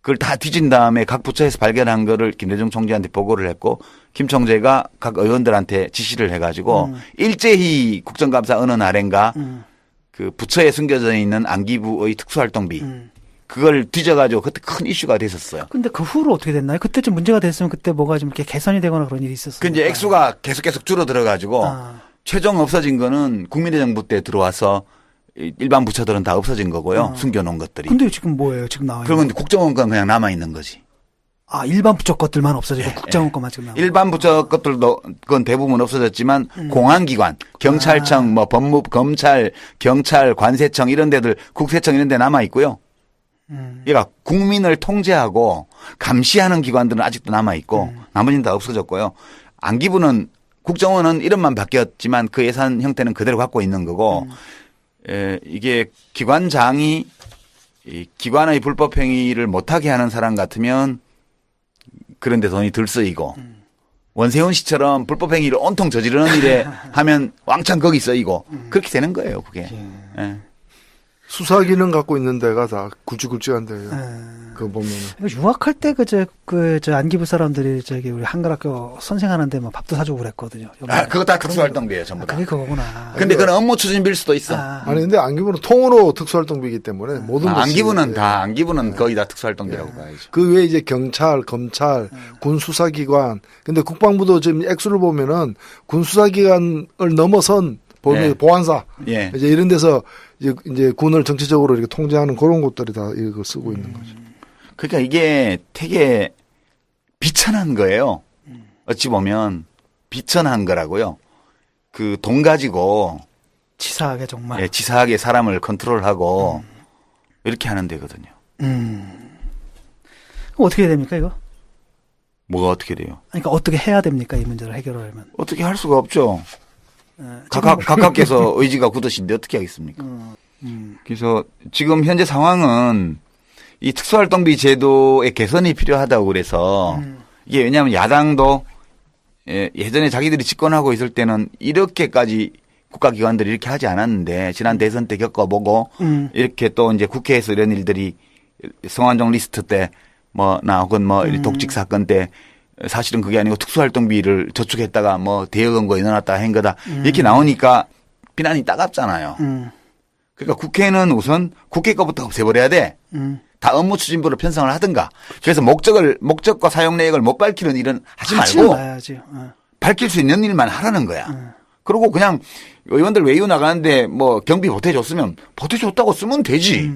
그걸 다 뒤진 다음에 각 부처에서 발견한 거를 김대중 총재한테 보고를 했고 김 총재가 각 의원들한테 지시를 해가지고 일제히 국정감사 어느 날인가 그 부처에 숨겨져 있는 안기부의 특수활동비 그걸 뒤져가지고 그때 큰 이슈가 됐었어요. 근데 그 후로 어떻게 됐나요? 그때 좀 문제가 됐으면 그때 뭐가 좀 이렇게 개선이 되거나 그런 일이 있었어요. 그 이제 액수가 계속 줄어들어가지고 최종 없어진 거는 국민의 정부 때 들어와서 일반 부처들은 다 없어진 거고요. 숨겨놓은 것들이. 근데 지금 뭐예요? 지금 나와 있는 그러면 국정원 건 그냥 남아 있는 거지. 아, 일반 부처 것들만 없어지고 국정원 것만 지금 남아. 일반 부처 것들도 그건 대부분 없어졌지만 공안기관, 경찰청, 뭐 법무부, 검찰, 경찰, 관세청 이런 데들, 국세청 이런 데 남아 있고요. 그러니까 국민을 통제하고 감시하는 기관들은 아직도 남아 있고 나머지는 다 없어졌고요. 안기부는 국정원은 이름만 바뀌었지만 그 예산 형태는 그대로 갖고 있는 거고 이게 기관장이 이 기관의 불법 행위를 못하게 하는 사람 같으면 그런데 돈이 덜 쓰이고 원세훈 씨처럼 불법 행위를 온통 저지르는 일에 하면 왕창 거기 쓰이고 그렇게 되는 거예요, 그게. 예. 수사 기능 갖고 있는 데가 다 굵직굵직한 데예요. 그거 보면은. 유학할 때 저 안기부 사람들이 저기 우리 한글학교 선생하는데 뭐 밥도 사주고 그랬거든요. 그거 다 특수활동비예요, 전부 다. 그게 그거구나. 근데 그건 업무 추진비일 수도 있어. 아니 근데 안기부는 통으로 특수활동비이기 때문에 모든 것이 안기부는 거의 다 특수활동비라고 봐야죠. 그 외에 이제 경찰, 검찰, 군 수사기관. 근데 국방부도 지금 액수를 보면은 군 수사기관을 넘어선 보안사 예. 이제 이런 데서 이제 군을 정치적으로 이렇게 통제하는 그런 곳들이 다 이거 쓰고 있는 거죠. 그러니까 이게 되게 비천한 거예요. 어찌 보면 비천한 거라고요. 그 돈 가지고 치사하게 정말. 예, 치사하게 사람을 컨트롤하고 이렇게 하는 데거든요. 그럼 어떻게 해야 됩니까 이거? 뭐가 어떻게 돼요? 그러니까 어떻게 해야 됩니까 이 문제를 해결하려면? 어떻게 할 수가 없죠. 각각께서 의지가 굳으신데 어떻게 하겠습니까? 그래서 지금 현재 상황은 이 특수활동비 제도의 개선이 필요하다고 그래서 이게 왜냐하면 야당도 예전에 자기들이 집권하고 있을 때는 이렇게까지 국가기관들이 이렇게 하지 않았는데 지난 대선 때 겪어보고 이렇게 또 이제 국회에서 이런 일들이 성완종 리스트 때 뭐나 혹은 뭐 독직 사건 때 사실은 그게 아니고 특수활동비를 저축했다가 뭐 대여 금고에 넣어놨다 한 거다 이렇게 나오니까 비난이 따갑잖아요. 그러니까 국회는 우선 국회 거부터 없애버려야 돼. 다 업무 추진부로 편성을 하든가. 그래서 목적과 사용 내역을 못 밝히는 일은 하지 말고 밝힐 수 있는 일만 하라는 거야. 그리고 그냥 의원들 외유 나가는데 뭐 경비 보태줬으면 보태줬다고 쓰면 되지.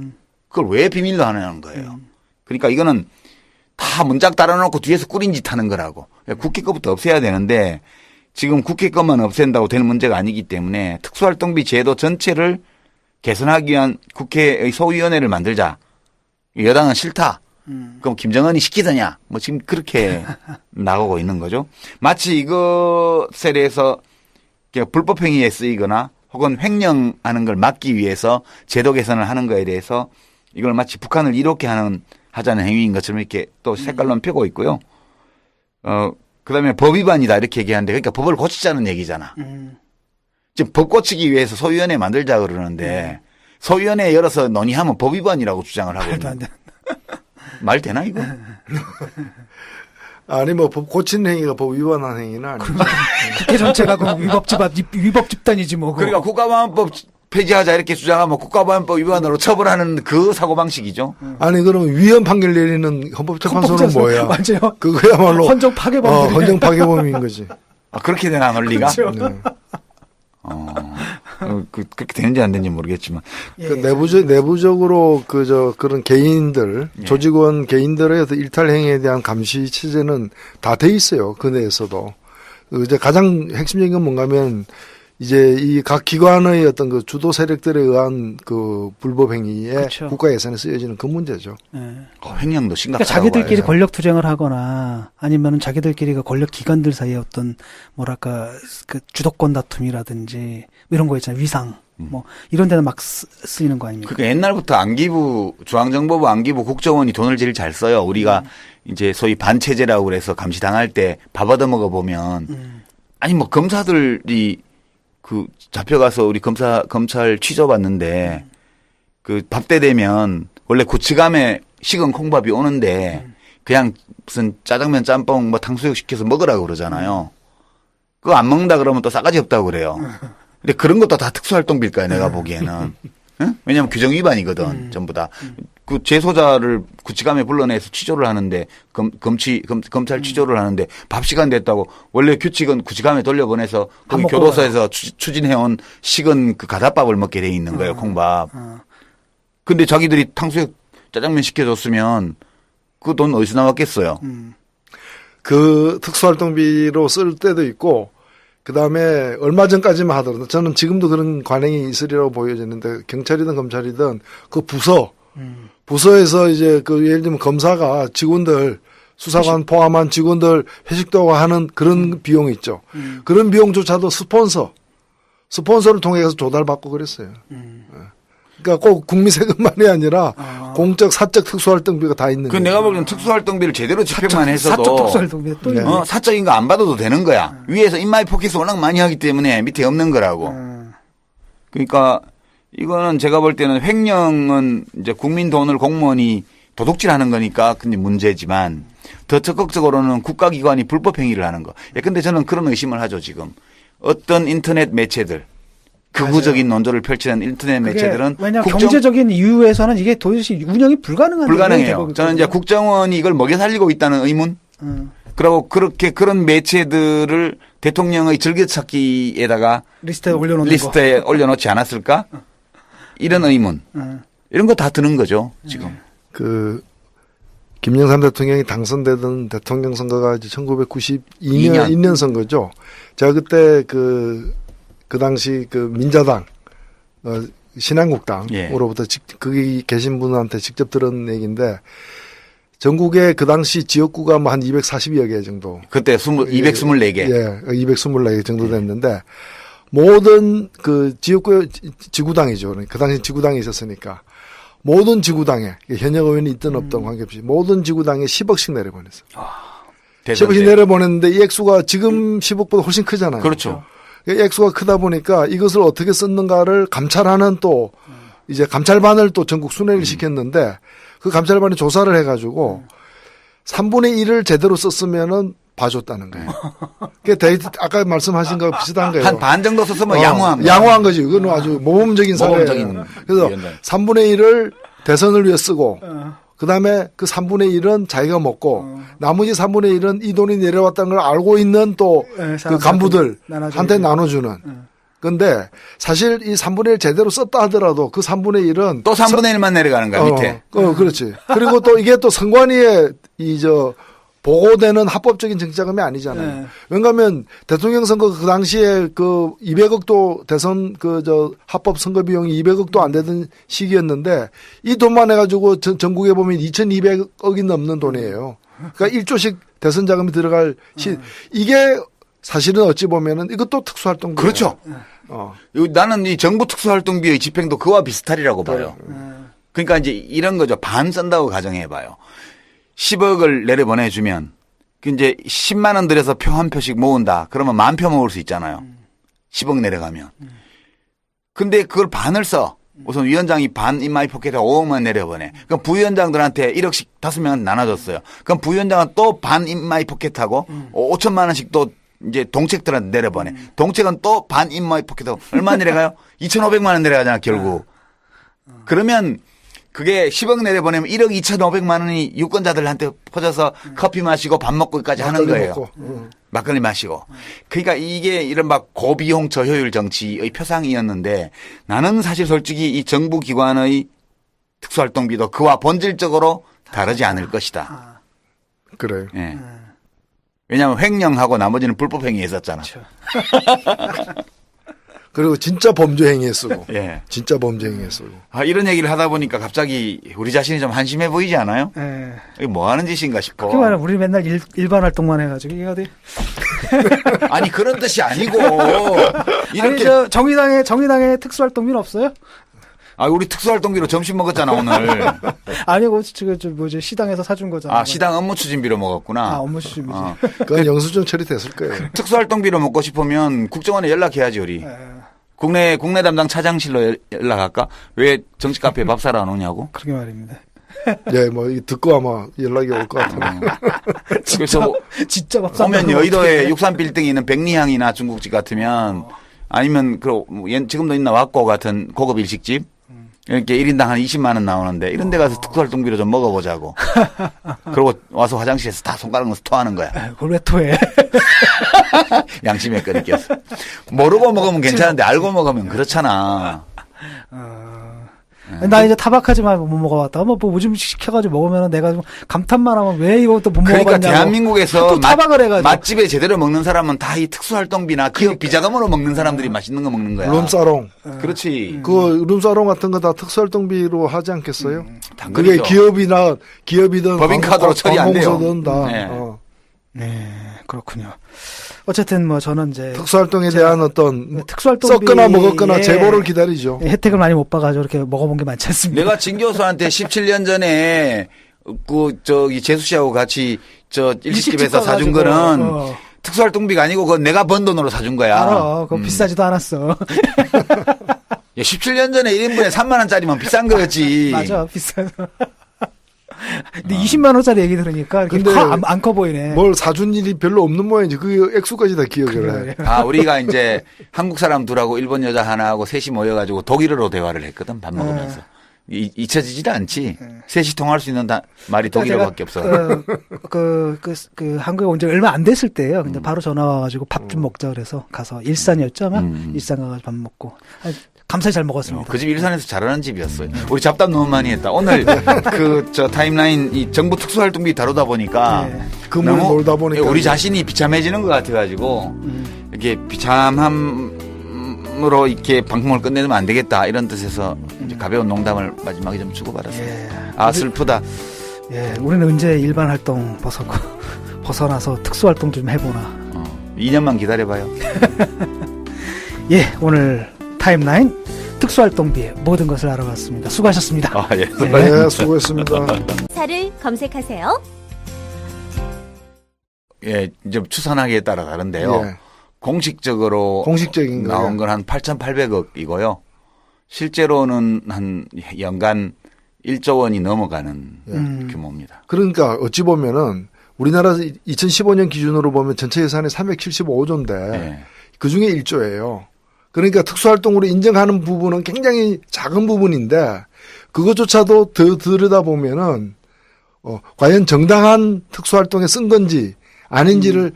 그걸 왜 비밀로 하냐는 거예요. 그러니까 이거는 다 문짝 달아놓고 뒤에서 꾸린 짓 하는 거라고. 국회 거부터 없애야 되는데 지금 국회 것만 없앤다고 되는 문제가 아니기 때문에 특수활동비 제도 전체를 개선하기 위한 국회의 소위원회를 만들자. 여당은 싫다. 그럼 김정은이 시키더냐. 뭐 지금 그렇게 나오고 있는 거죠. 마치 이것에 대해서 불법행위에 쓰이거나 혹은 횡령하는 걸 막기 위해서 제도 개선을 하는 거에 대해서 이걸 마치 북한을 이롭게 하자는 행위인 것처럼 이렇게 또 색깔론 펴고 있고요. 그다음에 법 위반이다 이렇게 얘기하는데 그러니까 법을 고치자는 얘기잖아. 지금 법 고치기 위해서 소위원회 만들자 그러는데 소위원회 열어서 논의하면 법 위반이라고 주장을 하고 있는. 말 되나 이거? 아니 뭐 법 고치는 행위가 법 위반한 행위는 아니죠. 국회 전체가 그 위법 집단이지 뭐. 그러니까 국가보안법 폐지하자 이렇게 주장하면 국가보안법 위반으로 처벌하는 그 사고방식이죠. 아니 그럼 위헌 판결 내리는 헌법재판소는 뭐야? 맞아요. 그거야말로 헌정 파괴범. 헌정 파괴범인 거지. 그렇게 되나 논리가? 그렇죠. 네. 그렇게 되는지 안 되는지 모르겠지만. 그 내부적으로 그런 개인들, 조직원 개인들의 어떤 일탈 행위에 대한 감시 체제는 다 돼 있어요. 그 내에서도. 이제 가장 핵심적인 건 뭔가면 이제 이 각 기관의 어떤 그 주도 세력들에 의한 그 불법 행위에 그렇죠. 국가 예산에 쓰여지는 그 문제죠. 횡령도 심각하다고. 그러니까 자기들끼리 봐야죠. 권력 투쟁을 하거나 아니면은 자기들끼리 그 권력 기관들 사이에 어떤 뭐랄까 그 주도권 다툼이라든지 이런 거 있잖아요. 위상 뭐 이런 데는 막 쓰이는 거 아닙니까? 그러니까 옛날부터 안기부 중앙정보부 안기부 국정원이 돈을 제일 잘 써요. 우리가 이제 소위 반체제라고 그래서 감시당할 때 밥 얻어먹어 보면 아니 뭐 검사들이 그 잡혀가서 우리 검찰 취조받는데 그 밥 때 되면 원래 고치감에 식은 콩밥이 오는데 그냥 무슨 짜장면 짬뽕 뭐 탕수육 시켜서 먹으라고 그러잖아요. 그거 안 먹는다 그러면 또 싸가지 없다고 그래요. 근데 그런 것도 다 특수활동비일 거야 내가 보기에는. 응? 왜냐하면 규정 위반이거든 전부 다. 그 재소자를 구치감에 불러내서 취조를 하는데 검찰 취조를 하는데 밥 시간 됐다고 원래 규칙은 구치감에 돌려보내서 거기 교도소에서 추진해온 식은 그 가다밥을 먹게 돼 있는 거예요 콩밥. 근데 자기들이 탕수육 짜장면 시켜줬으면 그 돈 어디서 나왔겠어요. 그 특수활동비로 쓸 때도 있고 그다음에 얼마 전까지만 하더라도 저는 지금도 그런 관행이 있으리라고 보여지는데 경찰이든 검찰이든 그 부서에서 이제 그 예를 들면 검사가 직원들 수사관 포함한 직원들 회식도 하는 그런 비용이 있죠. 그런 비용조차도 스폰서를 통해서 조달받고 그랬어요. 그러니까 꼭 국민 세금만이 아니라 공적, 사적, 특수활동비가 다 있는 그 거예요. 내가 보기엔 특수활동비를 제대로 집행만 했어도 사적 특수활동비 또 있네. 사적인 거 안 받아도 되는 거야. 위에서 인마이 포켓을 워낙 많이 하기 때문에 밑에 없는 거라고. 그러니까 이거는 제가 볼 때는 횡령은 이제 국민 돈을 공무원이 도둑질하는 거니까 근데 문제지만 더 적극적으로는 국가기관이 불법 행위를 하는 거. 예, 근데 저는 그런 의심을 하죠 지금. 어떤 인터넷 매체들 극우적인 논조를 펼치는 인터넷 매체들은 왜냐하면 경제적인 이유에서는 이게 도저히 운영이 불가능해요. 저는 이제 국정원이 이걸 먹여 살리고 있다는 의문. 그리고 그렇게 그런 매체들을 대통령의 즐겨찾기에다가 리스트에 올려놓지 않았을까? 이런 의문. 이런 거 다 드는 거죠 지금. 그 김영삼 대통령이 당선되던 대통령 선거가 이제 1992년 선거죠. 제가 그때 그 당시 그 민자당, 신한국당으로부터 거기 계신 분한테 직접 들은 얘기인데 전국에 그 당시 지역구가 뭐 한 240여 개 정도. 그때 224개. 예, 224개 정도 됐는데 모든 그 지역구 지구당이죠. 그 당시 지구당이 있었으니까 모든 지구당에 현역 의원이 있든 없든 관계없이 모든 지구당에 10억씩 내려보냈어요. 10억씩 내려보냈는데 이 액수가 지금 10억보다 훨씬 크잖아요. 그렇죠. 액수가 크다 보니까 이것을 어떻게 썼는가를 감찰하는 또 이제 감찰반을 또 전국 순회를 시켰는데 그 감찰반이 조사를 해가지고 3분의 1을 제대로 썼으면은 봐줬다는 거예요. 그게 데이트 아까 말씀하신 거 비슷한 거예요. 한 반 정도 썼으면 양호한 양호한 거지. 그건 아주 모범적인 사례예요. 그래서 3분의 1을 대선을 위해 쓰고 그다음에 그 3분의 1은 자기가 먹고 나머지 3분의 1은 이 돈이 내려왔다는 걸 알고 있는 또 그 간부들한테 나눠주는. 근데 사실 이 3분의 1 제대로 썼다 하더라도 그 3분의 1은 또 3분의 1만 내려가는 거야 밑에. 그렇지. 그리고 또 이게 또 선관위에 보고되는 합법적인 정치자금이 아니잖아요. 네. 왜냐하면 대통령 선거 그 당시에 그 200억도 대선 합법 선거 비용이 200억도 안 되던 시기였는데 이 돈만 해가지고 전국에 보면 2,200억이 넘는 돈이에요. 그러니까 1조씩 대선 자금이 들어갈 이게 사실은 어찌 보면은 이것도 특수활동비. 그렇죠. 나는 이 정부 특수활동비의 집행도 그와 비슷하리라고 봐요. 그러니까 이제 이런 거죠. 반 쓴다고 가정해봐요. 10억을 내려보내주면 이제 10만 원 들여서 표 한 표씩 모은다. 그러면 10,000표 모을 수 있잖아요. 10억 내려가면. 근데 그걸 반을 써. 우선 위원장이 반 인마이 포켓에 5억만 내려보내. 그럼 부위원장들한테 1억씩 5명한테 나눠줬어요. 그럼 부위원장은 또 반 인마이 포켓하고 5천만 원씩 또 이제 동책들한테 내려보내. 동책은 또 반 인마이 포켓하고 얼마 내려가요? 2,500만 원 내려가잖아 결국. 그러면 그게 10억 내려보내면 1억 2,500만 원이 유권자들한테 퍼져서 커피 마시고 밥 먹고까지 하는 거예요. 막걸리 마시고. 그러니까 이게 이런 막 고비용 저효율 정치의 표상이었는데 나는 사실 솔직히 이 정부 기관의 특수활동비도 그와 본질적으로 다르지 않을 것이다. 그래요. 예. 왜냐하면 횡령하고 나머지는 불법 행위했었잖아. 그리고 진짜 범죄 행위에 쓰고. 예. 진짜 범죄 행위에 쓰고. 이런 얘기를 하다 보니까 갑자기 우리 자신이 좀 한심해 보이지 않아요? 예. 이게 뭐 하는 짓인가 싶어. 그게 말이야. 우리 맨날 일반 활동만 해가지고 이게 어디. 아니 그런 뜻이 아니고. 이렇게. 아니 정의당의 특수활동비는 없어요? 우리 특수활동비로 점심 먹었잖아 오늘. 아니고 시당에서 사준 거잖아. 시당 업무 추진비로 먹었구나. 업무 추진비지. 그건 영수증 처리됐을 거예요. 특수활동비로 먹고 싶으면 국정원에 연락해야지 우리. 국내 담당 차장실로 연락할까? 왜 정치 카페에 밥 사러 안 오냐고? 그러게 말입니다. 예, 듣고 아마 연락이 올 것 같아요. 그래서 진짜 밥 사러 오면 여의도에 63빌딩에 있는 백리향이나 중국집 같으면 아니면 지금도 있나 왁고 같은 고급 일식집 이렇게 1인당 한 20만 원 나오는데 이런 데 가서 특수활동비로 좀 먹어보자고. 그리고 와서 화장실에서 다 손가락 넣어서 토하는 거야. 그걸 왜 토해? 양심에 끓이겠어. 모르고 먹으면 괜찮은데 알고 먹으면 그렇잖아. 나 이제 타박하지만 못 먹어봤다. 뭐 좀 시켜가지고 먹으면 내가 좀 감탄만 하면 왜 이것도 못 먹어봤냐고. 그러니까 대한민국에서 타박을 해가지고. 맛집에 제대로 먹는 사람은 다 이 특수활동비나 기업 비자금으로 먹는 사람들이 맛있는 거 먹는 거야. 룸사롱. 그렇지. 그 룸사롱 같은 거 다 특수활동비로 하지 않겠어요? 당근이죠. 그게 기업이든 법인카드로 처리 안 돼요. 다. 네. 네, 그렇군요. 어쨌든 뭐 저는 이제 특수활동에 대한 어떤 특수활동비 썩거나 먹었거나 제보를 기다리죠. 혜택을 많이 못 봐가지고 이렇게 먹어본 게 많지 않습니다. 내가 진 교수한테 17년 전에 재수 씨하고 같이 일식집에서 사준 거는 특수활동비가 아니고 그건 내가 번 돈으로 사준 거야. 알아. 그거 비싸지도 않았어. 17년 전에 1인분에 3만 원짜리면 비싼 거였지. 맞아, 비싸서. 근데 20만 원짜리 얘기 들으니까 이렇게 안 커 보이네. 뭘 사준 일이 별로 없는 모양이지. 그 액수까지 다 기억을 해. 우리가 이제 한국 사람 둘하고 일본 여자 하나하고 셋이 모여가지고 독일어로 대화를 했거든. 밥 먹으면서. 잊혀지지도 않지. 셋이 통할 수 있는 말이 독일어밖에 없어. 한국에 온 지 얼마 안 됐을 때예요. 근데 바로 전화 와가지고 밥 좀 먹자 그래서 가서 일산이었죠, 아마. 일산 가가지고 밥 먹고. 감사히 잘 먹었습니다. 그 집 일산에서 잘하는 집이었어요. 우리 잡담 너무 많이 했다. 오늘 타임라인 이 정부 특수활동비 다루다 보니까 그물 놀다 보니까 우리 자신이 비참해지는 것 같아가지고 이게 비참함으로 이렇게 방송을 끝내면 안 되겠다 이런 뜻에서 이제 가벼운 농담을 마지막에 좀 주고받았어요. 슬프다. 우리는 언제 일반 활동 벗어나서 특수활동 좀 해보나. 2년만 기다려봐요. 오늘 타임라인 특수활동비의 모든 것을 알아봤습니다. 수고하셨습니다. 네, 수고했습니다. 사를 검색하세요. 이제 추산하기에 따라 다른데요. 공식적인 나온 건 한 8,800억이고요. 실제로는 한 연간 1조 원이 넘어가는 규모입니다. 그러니까 어찌 보면은 우리나라 2015년 기준으로 보면 전체 예산이 375조인데 그중에 1조예요. 그러니까 특수활동으로 인정하는 부분은 굉장히 작은 부분인데 그것조차도 더 들여다보면은 과연 정당한 특수활동에 쓴 건지 아닌지를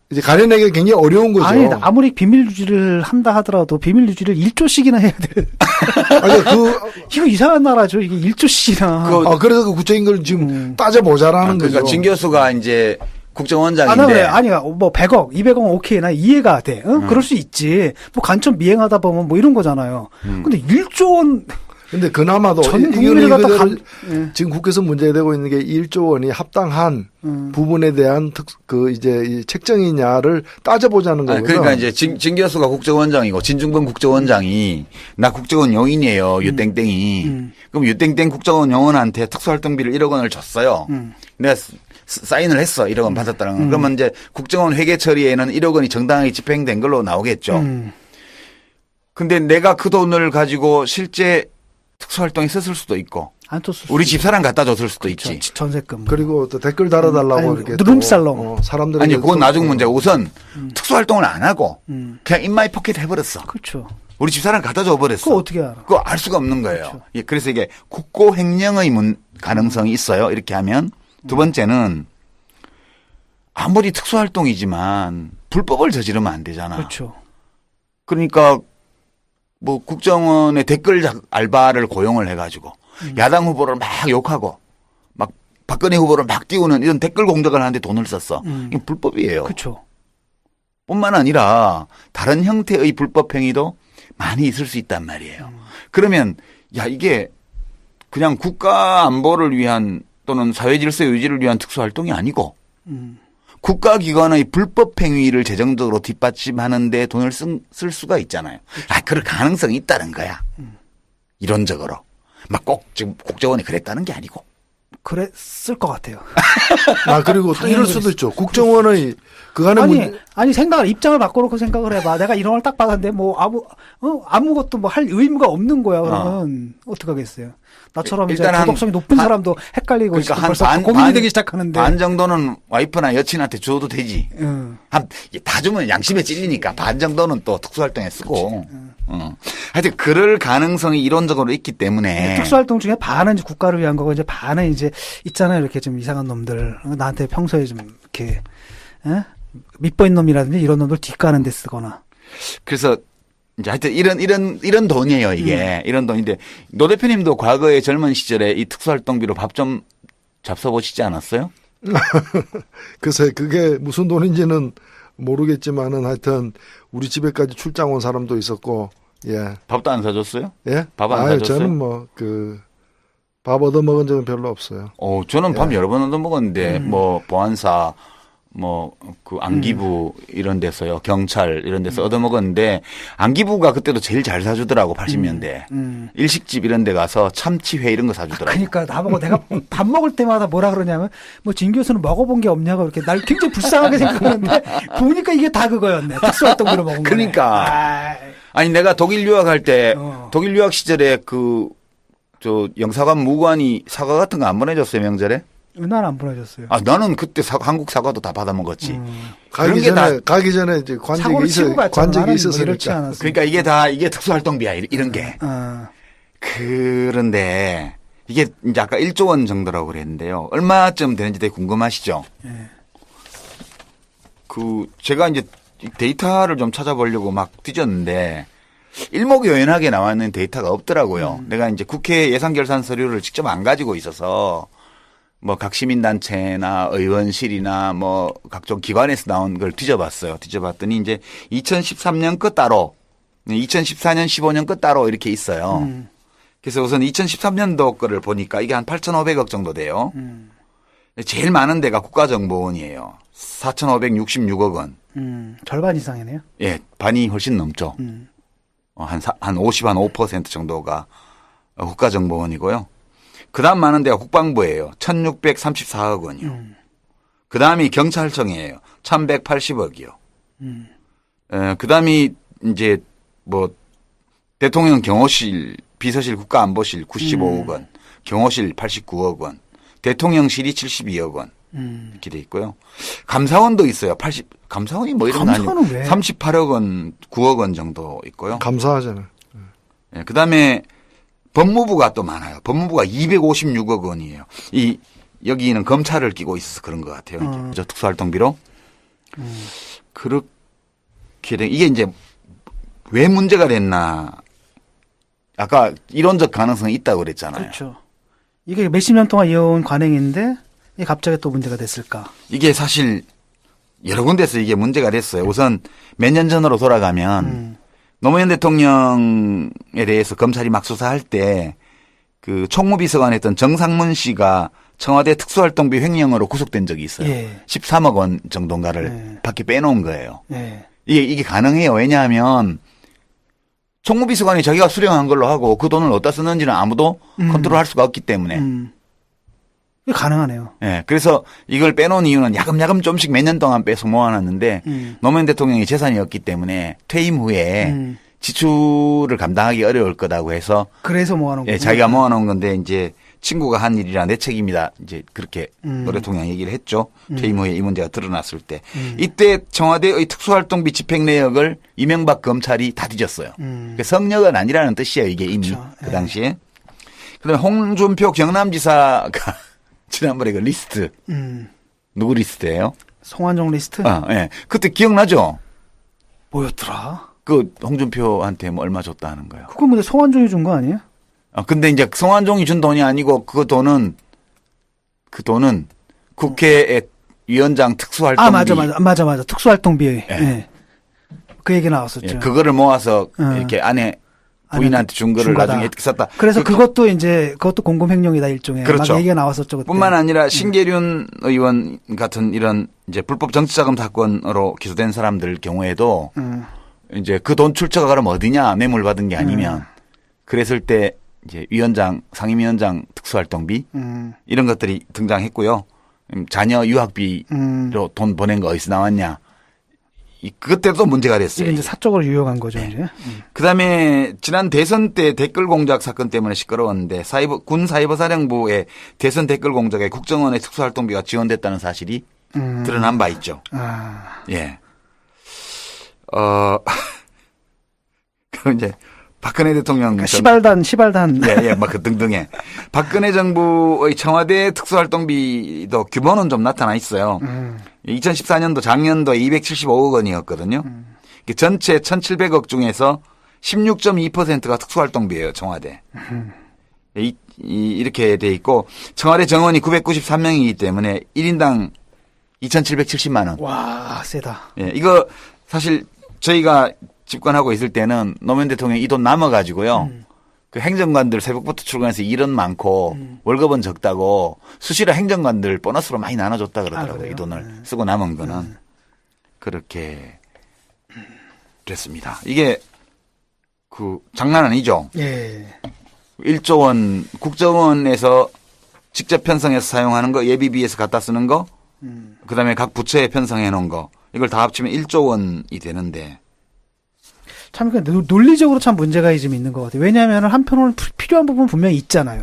이제 가려내기가 굉장히 어려운 거죠. 아니, 아무리 비밀 유지를 한다 하더라도 비밀 유지를 1조씩이나 해야 돼. 이거 이상한 나라죠. 이게 1조씩이나. 그래서 그 구체적인 걸 지금 따져보자라는 거죠. 그러니까 진 교수가 이제 국정원장인데. 아니, 뭐 100억, 200억 오케이, 나 이해가 돼. 그럴 수 있지. 뭐 간첩 미행하다 보면 뭐 이런 거잖아요. 근데 1조 원. 근데 그나마도 전 국민을 갖다 지금 국회에서 문제되고 있는 게 1조 원이 합당한 부분에 대한 이제 이 책정이냐를 따져보자는 거거든요. 그러니까 이제 진 교수가 국정원장이고 진중권 국정원장이 나 국정원 요인이에요. 유땡땡이. 그럼 유땡땡 국정원 요원한테 특수활동비를 1억 원을 줬어요. 내가 사인을 했어. 1억 원 받았다는 건. 그러면 이제 국정원 회계 처리에는 1억 원이 정당하게 집행된 걸로 나오겠죠. 근데 내가 그 돈을 가지고 실제 특수활동에 썼을 수도 있고 우리 집사람 갖다 줬을 수도 있지. 전세금. 그리고 또 댓글 달아달라고 이렇게 룸살롱. 사람들이 아니 그건 나중 문제고 우선 특수활동을 안 하고 그냥 인마이 포켓 해버렸어. 그렇죠. 우리 집사람 갖다 줘버렸어. 그거 어떻게 알아? 그거 알 수가 없는 거예요. 그렇죠. 그래서 이게 국고횡령의 가능성이 있어요. 이렇게 하면. 두 번째는 아무리 특수활동이지만 불법을 저지르면 안 되잖아. 그렇죠. 그러니까 뭐 국정원의 댓글 알바를 고용을 해가지고 야당 후보를 막 욕하고 막 박근혜 후보를 막 띄우는 이런 댓글 공작을 하는데 돈을 썼어. 이건 불법이에요. 그렇죠. 뿐만 아니라 다른 형태의 불법 행위도 많이 있을 수 있단 말이에요. 그러면 이게 그냥 국가 안보를 위한 또는 사회 질서 유지를 위한 특수활동이 아니고 국가기관의 불법 행위를 재정적으로 뒷받침하는 데 돈을 쓸 수가 있잖아요. 그럴 가능성이 있다는 거야. 이론적으로. 막 꼭 지금 국정원이 그랬다는 게 아니고. 그랬을 것 같아요. 그리고 또 이럴 수도 있죠. 국정원의 아니 입장을 바꿔놓고 생각을 해봐. 내가 이런 걸 딱 받았는데 뭐 아무것도 뭐 할 의무가 없는 거야. 그러면 어떡하겠어요. 나처럼 이제 도덕성이 높은 사람도 헷갈리고 그러니까 벌써 고민이 되기 시작하는데 반 정도는 와이프나 여친한테 줘도 되지. 다 주면 양심에 찔리니까 반 정도는 또 특수활동에 쓰고. 하여튼 그럴 가능성이 이론적으로 있기 때문에 특수활동 중에 반은 이제 국가를 위한 거고 이제 반은 이제 있잖아요. 이렇게 좀 이상한 놈들 나한테 평소에 좀 이렇게 밑보인 놈이라든지 이런 놈들 뒷가는 데 쓰거나. 그래서 이제 하여튼 이런 돈이에요, 이게. 이런 돈인데, 노 대표님도 과거에 젊은 시절에 이 특수활동비로 밥 좀 잡숴보시지 않았어요? 글쎄, 그게 무슨 돈인지는 모르겠지만은 하여튼 우리 집에까지 출장 온 사람도 있었고, 밥도 안 사줬어요? 밥 안 사줬어요? 저는 밥 얻어 먹은 적은 별로 없어요. 저는 밥 여러 번 얻어 먹었는데, 뭐, 보안사, 그 안기부 이런 데서요, 경찰 이런 데서 얻어먹었는데, 안기부가 그때도 제일 잘 사주더라고, 80년대. 일식집 이런 데 가서 참치회 이런 거 사주더라고. 그러니까 나보고 내가 밥 먹을 때마다 뭐라 그러냐면, 뭐 진 교수는 먹어본 게 없냐고 이렇게 날 굉장히 불쌍하게 생각하는데, 보니까 이게 다 그거였네. 특수활동비로 먹은 거. 그러니까. 아니, 내가 독일 유학할 때, 독일 유학 시절에 영사관 무관이 사과 같은 거 안 보내줬어요, 명절에? 난 안 보내줬어요. 아, 나는 그때 한국 사과도 다 받아 먹었지. 가기 전에 이제 관직이 있었으니까. 그러니까 이게 특수활동비야, 이런 게. 그런데 이게 이제 아까 1조 원 정도라고 그랬는데요. 얼마쯤 되는지 되게 궁금하시죠? 네. 제가 이제 데이터를 좀 찾아보려고 막 뒤졌는데, 일목요연하게 나와 있는 데이터가 없더라고요. 내가 이제 국회 예산결산 서류를 직접 안 가지고 있어서, 각 시민단체나 의원실이나 각종 기관에서 나온 걸 뒤져봤어요. 뒤져봤더니 이제 2013년 거 따로, 2014년, 15년 거 따로 이렇게 있어요. 그래서 우선 2013년도 거를 보니까 이게 한 8,500억 정도 돼요. 제일 많은 데가 국가정보원이에요. 4,566억 원. 절반 이상이네요. 예, 반이 훨씬 넘죠. 한 5% 정도가 국가정보원이고요. 그 다음 많은 데가 국방부예요. 1,634억 원이요. 그 다음이 경찰청이에요. 1,180억이요. 그 다음이 이제 대통령 경호실, 비서실 국가안보실 95억 원, 경호실 89억 원, 대통령실이 72억 원. 이렇게 돼 있고요. 감사원도 있어요. 감사원이 이런 거 아니에요. 38억 원, 9억 원 정도 있고요. 감사하잖아요. 네, 그 다음에 법무부가 또 많아요. 법무부가 256억 원이에요. 여기는 검찰을 끼고 있어서 그런 것 같아요. 특수활동비로. 그렇게 이게 이제 왜 문제가 됐나. 아까 이론적 가능성이 있다고 그랬잖아요. 그렇죠. 이게 몇십 년 동안 이어온 관행인데 이게 갑자기 또 문제가 됐을까? 이게 사실 여러 군데서 이게 문제가 됐어요. 우선 몇 년 전으로 돌아가면 노무현 대통령에 대해서 검찰이 막 수사할 때 총무비서관 했던 정상문 씨가 청와대 특수활동비 횡령으로 구속된 적이 있어요. 예. 13억 원 정도인가를 밖에 빼놓은 거예요. 예. 이게 가능해요. 왜냐하면 총무비서관이 자기가 수령한 걸로 하고 그 돈을 어디다 쓰는지는 아무도 컨트롤할 수가 없기 때문에. 이게 가능하네요. 예. 그래서 이걸 빼놓은 이유는 야금야금 좀씩 몇 년 동안 빼서 모아놨는데 노무현 대통령이 재산이 없기 때문에 퇴임 후에 지출을 감당하기 어려울 거다고 해서 그래서 모아놓은 거예요. 예, 자기가 모아놓은 건데 이제 친구가 한 일이라 내 책임이다. 이제 그렇게 노 대통령 얘기를 했죠. 퇴임 후에 이 문제가 드러났을 때. 이때 청와대의 특수활동비 집행 내역을 이명박 검찰이 다 뒤졌어요. 성역은 아니라는 뜻이에요. 이게 이미 그렇죠. 그 당시에. 그다음에 홍준표 경남지사가 지난번에 그 리스트. 누구 리스트예요? 송환종 리스트? 예. 그때 기억나죠? 뭐였더라? 홍준표한테 얼마 줬다 하는 거예요. 그건 근데 송환종이 준 거 아니에요? 근데 이제 송환종이 준 돈이 아니고 그 돈은 국회의 위원장 특수활동비. 맞아. 특수활동비. 예. 예. 그 얘기 나왔었죠. 예, 그거를 모아서 이렇게 아내 부인한테 준 거를 나중에 이렇게 썼다. 그래서 그것도 공금횡령이다 일종의. 그렇죠. 막 얘기가 나왔었죠. 그때. 뿐만 아니라 신계륜 의원 같은 이런 이제 불법 정치자금 사건으로 기소된 사람들 경우에도 이제 그 돈 출처가 그럼 어디냐 뇌물 받은 게 아니면 그랬을 때 이제 위원장, 상임위원장 특수활동비 이런 것들이 등장했고요. 자녀 유학비로 돈 보낸 거 어디서 나왔냐. 그때도 문제가 됐어요. 이게 이제 사적으로 유용한 거죠, 네. 이제. 그다음에 지난 대선 때 댓글 공작 사건 때문에 시끄러웠는데 군 사이버사령부의 대선 댓글 공작에 국정원의 특수활동비가 지원됐다는 사실이 드러난 바 있죠. 예. 그럼 이제 박근혜 대통령. 그러니까 시발단. 예, 막 그 등등에. 박근혜 정부의 청와대 특수활동비도 규모는 좀 나타나 있어요. 2014년도 작년도에 275억 원이었거든요. 전체 1,700억 중에서 16.2%가 특수활동비예요, 청와대. 이렇게 돼 있고, 청와대 정원이 993명이기 때문에 1인당 2,770만 원. 와, 세다. 예, 이거 사실 저희가 집권하고 있을 때는 노무현 대통령이 이 돈 남아가지고요. 그 행정관들 새벽부터 출근해서 일은 많고 월급은 적다고 수시로 행정관들 보너스로 많이 나눠줬다 그러더라고요. 이 돈을 쓰고 남은 거는. 그렇게 됐습니다. 이게 그 장난 아니죠. 예. 1조 원 국정원에서 직접 편성해서 사용하는 거, 예비비에서 갖다 쓰는 거, 그다음에 각 부처에 편성해 놓은 거, 이걸 다 합치면 1조 원이 되는데. 참 논리적으로 참 문제가 좀 있는 것 같아요. 왜냐하면 한편으로는 필요한 부분 분명히 있잖아요.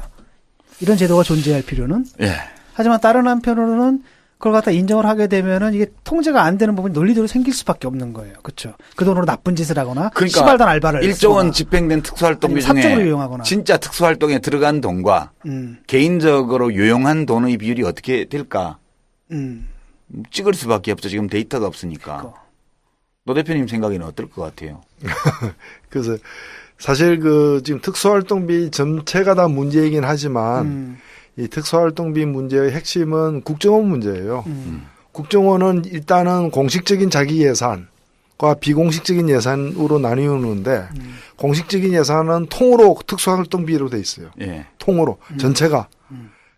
이런 제도가 존재할 필요는. 예. 하지만 다른 한편으로는 그걸 갖다 인정을 하게 되면은 이게 통제가 안 되는 부분이 논리적으로 생길 수밖에 없는 거예요. 그렇죠. 그 돈으로 나쁜 짓을 하거나 그러니까 시발단 알바를 1조 원 집행된 특수활동비 사적으로 중에 유용하거나. 진짜 특수활동에 들어간 돈과 개인적으로 유용한 돈의 비율이 어떻게 될까? 찍을 수밖에 없죠. 지금 데이터가 없으니까. 노 대표님 생각에는 어떨 것 같아요? 그래서 사실 그 지금 특수활동비 전체가 다 문제이긴 하지만 이 특수활동비 문제의 핵심은 국정원 문제예요. 국정원은 일단은 공식적인 자기 예산과 비공식적인 예산으로 나뉘는데 공식적인 예산은 통으로 특수활동비로 돼 있어요. 예. 통으로 전체가.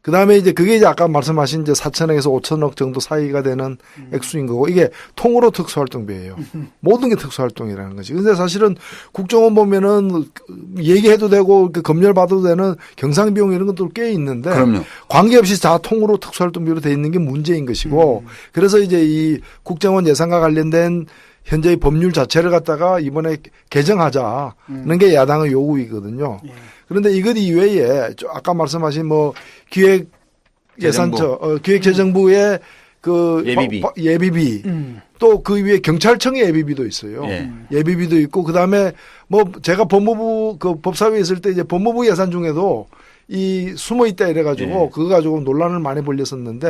그다음에 이제 그게 이제 아까 말씀하신 이제 4천억에서 5천억 정도 사이가 되는 액수인 거고 이게 통으로 특수활동비예요. 모든 게 특수활동이라는 거지. 근데 사실은 국정원 보면은 얘기해도 되고 검열 받아도 되는 경상비용 이런 것도 꽤 있는데 그럼요. 관계없이 다 통으로 특수활동비로 돼 있는 게 문제인 것이고 그래서 이제 이 국정원 예산과 관련된 현재의 법률 자체를 갖다가 이번에 개정하자는 게 야당의 요구이거든요. 그런데 이것 이외에 아까 말씀하신 뭐 기획 예산처, 기획재정부의 그 예비비 또 그 위에 경찰청의 예비비도 있어요. 예. 예비비도 있고 그다음에 뭐 제가 법무부 그 법사위에 있을 때 이제 법무부 예산 중에도 이 숨어 있다 이래 가지고 그거 가지고 논란을 많이 벌렸었는데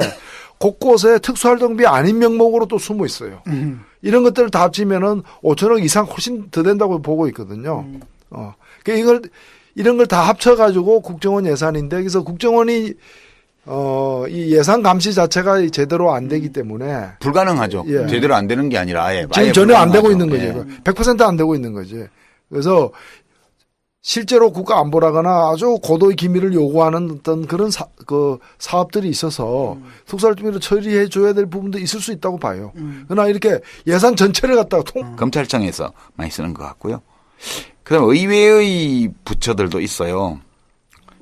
곳곳에 특수활동비 아닌 명목으로 또 숨어 있어요. 이런 것들을 다 합치면은 5천억 이상 훨씬 더 된다고 보고 있거든요. 그러니까 이런 걸 다 합쳐가지고 국정원 예산인데 그래서 국정원이 이 예산 감시 자체가 제대로 안 되기 때문에 불가능하죠. 예. 제대로 안 되는 게 아니라 아예 지금 전혀 안 되고 있는 거죠. 예. 100%안 되고 있는 거지. 그래서 실제로 국가 안보라거나 아주 고도의 기밀을 요구하는 어떤 그런 사업들이 있어서 특수활동비를 처리해 줘야 될 부분도 있을 수 있다고 봐요. 그러나 이렇게 예산 전체를 갖다가 검찰청에서 많이 쓰는 것 같고요. 그다음 의외의 부처들도 있어요.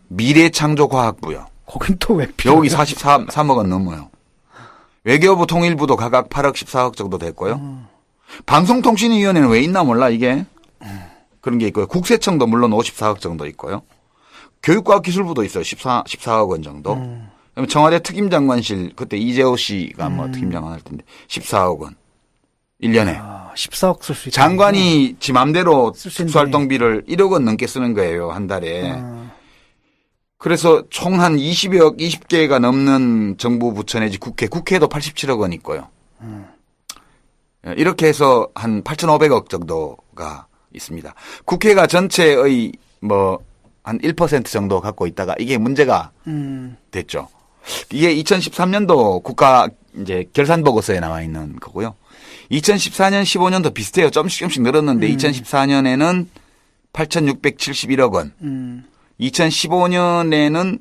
미래창조과학부요. 거긴 또 왜 필요해요? 여기 43억 원 넘어요. 외교부 통일부도 각각 8억 14억 정도 됐고요. 방송통신위원회는 왜 있나 몰라 이게. 그런 게 있고요. 국세청도 물론 54억 정도 있고요. 교육과학기술부도 있어요. 14억 원 정도. 그다음에 청와대 특임장관실 그때 이재호 씨가 뭐 특임장관 할 텐데 14억 원. 1년에. 14억 쓸 수 있다. 장관이 지 맘대로 특수활동비를 1억 원 넘게 쓰는 거예요. 한 달에. 그래서 총 한 20개가 넘는 정부 부처 내지 국회도 87억 원 있고요. 이렇게 해서 한 8,500억 정도가 있습니다. 국회가 전체의 뭐 한 1% 정도 갖고 있다가 이게 문제가 됐죠. 이게 2013년도 국가 이제 결산 보고서에 나와 있는 거고요. 2014년, 15년도 비슷해요. 조금씩 늘었는데 2014년에는 8,671억 원. 2015년에는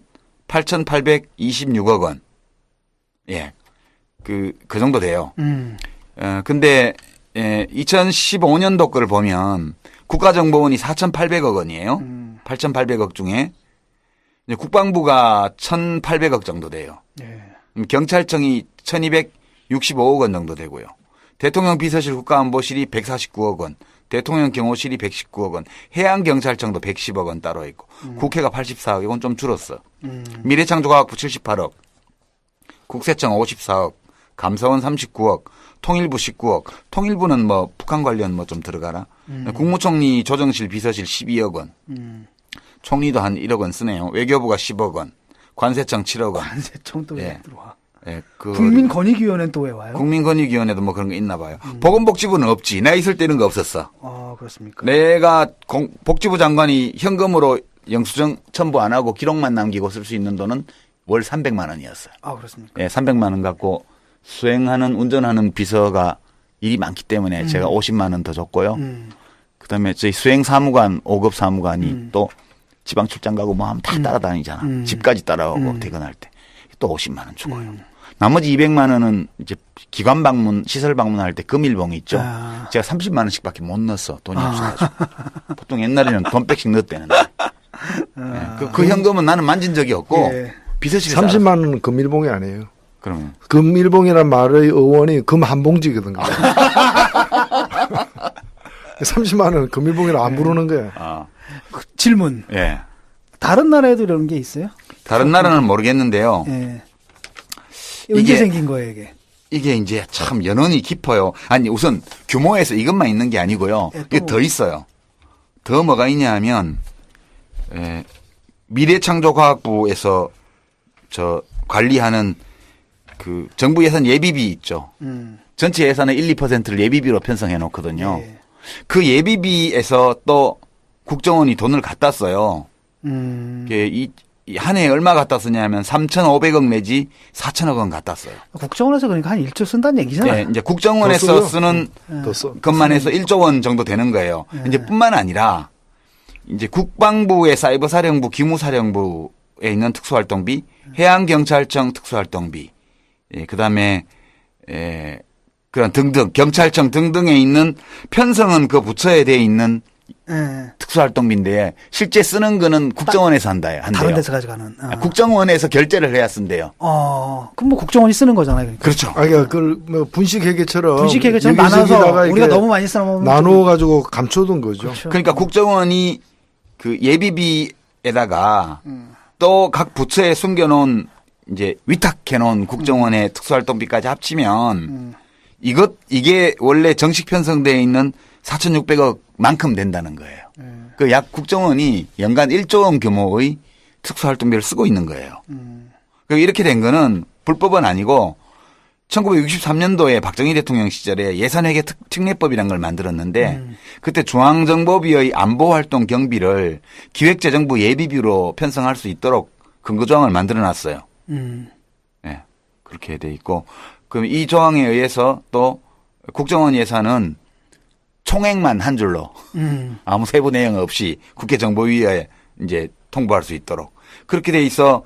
8,826억 원. 예. 그 정도 돼요. 근데, 2015년도 거를 보면 국가정보원이 4,800억 원이에요. 8,800억 중에. 국방부가 1,800억 정도 돼요. 경찰청이 1,265억 원 정도 되고요. 대통령 비서실 국가안보실이 149억 원. 대통령 경호실이 119억 원, 해양경찰청도 110억 원 따로 있고, 국회가 84억, 이건 좀 줄었어. 미래창조과학부 78억, 국세청 54억, 감사원 39억, 통일부 19억, 통일부는 뭐 북한 관련 뭐 좀 들어가라. 국무총리 조정실 비서실 12억 원, 총리도 한 1억 원 쓰네요. 외교부가 10억 원, 관세청 7억 원. 관세청도 왜 들어와? 예, 국민권익위원회는 또 왜 와요? 국민권익위원회도 뭐 그런 거 있나 봐요. 보건복지부는 없지. 내가 있을 때는 거 없었어. 아, 그렇습니까? 내가 복지부 장관이 현금으로 영수증 첨부 안 하고 기록만 남기고 쓸 수 있는 돈은 월 300만 원이었어요. 아, 그렇습니까? 예, 300만 원 갖고 운전하는 비서가 일이 많기 때문에 제가 50만 원 더 줬고요. 그다음에 저희 수행사무관, 5급 사무관이 또 지방 출장 가고 뭐 하면 다 따라다니잖아. 집까지 따라오고 퇴근할 때. 또 50만 원 주고요. 나머지 200만 원은 이제 기관 방문, 시설 방문할 때 금일봉이 있죠. 제가 30만 원씩밖에 못 넣었어. 돈이 없어가지고. 보통 옛날에는 돈 백씩 넣었대는데. 그 현금은 나는 만진 적이 없고 예. 비서실에서 30만 원은 금일봉이 아니에요. 그러면 금일봉이란 말의 어원이 금 한 봉지거든. 30만 원은 금일봉이라 안 부르는 거야. 질문. 예. 다른 나라에도 이런 게 있어요? 다른 나라는 모르겠는데요. 예. 언제 생긴 거예요, 이게? 이게 이제 참 연원이 깊어요. 아니 우선 규모에서 이것만 있는 게 아니고요. 예, 이게 더 있어요. 더 뭐가 있냐 하면 미래창조과학부에서 저 관리하는 그 정부 예산 예비비 있죠. 전체 예산의 1, 2%를 예비비로 편성해 놓거든요. 예. 그 예비비에서 또 국정원이 돈을 갖다 써요. 이 한 해에 얼마 갖다 쓰냐 하면 3,500억 내지 4,000억 원 갖다 써요. 국정원에서 그러니까 한 1조 쓴다는 얘기잖아요. 네, 이제 국정원에서 쓰는 것만 해서 1조 원 정도 되는 거예요. 이제 뿐만 아니라 이제 국방부의 사이버 사령부, 기무 사령부에 있는 특수활동비, 해양경찰청 특수활동비, 그다음에 그런 등등 경찰청 등등에 있는 편성은 그 부처에 돼 있는 특수활동비인데 실제 쓰는 거는 국정원에서 한대요. 다른 데서 가져가는. 국정원에서 결제를 해야 쓴대요. 그럼 뭐 국정원이 쓰는 거잖아요. 그러니까. 그렇죠. 그러니까 그뭐 분식회계처럼 분식회계처럼 나눠서 우리가 너무 많이 써먹으면 나누어 가지고 감춰둔 거죠. 그렇죠. 그러니까 국정원이 그 예비비에다가 또 각 부처에 숨겨놓은 이제 위탁해놓은 국정원의 특수활동비까지 합치면 이게 원래 정식 편성되어 있는 4,600억 만큼 된다는 거예요. 그 약 국정원이 연간 1조 원 규모의 특수활동비를 쓰고 있는 거예요. 이렇게 된 거는 불법은 아니고 1963년도에 박정희 대통령 시절에 예산회계 특례법이라는 걸 만들었는데 그때 중앙정보비의 안보활동 경비를 기획재정부 예비비로 편성할 수 있도록 근거조항을 만들어놨어요. 네, 그렇게 돼 있고 그럼 이 조항에 의해서 또 국정원 예산은 총액만 한 줄로 아무 세부 내용 없이 국회 정보위에 이제 통보할 수 있도록 그렇게 돼 있어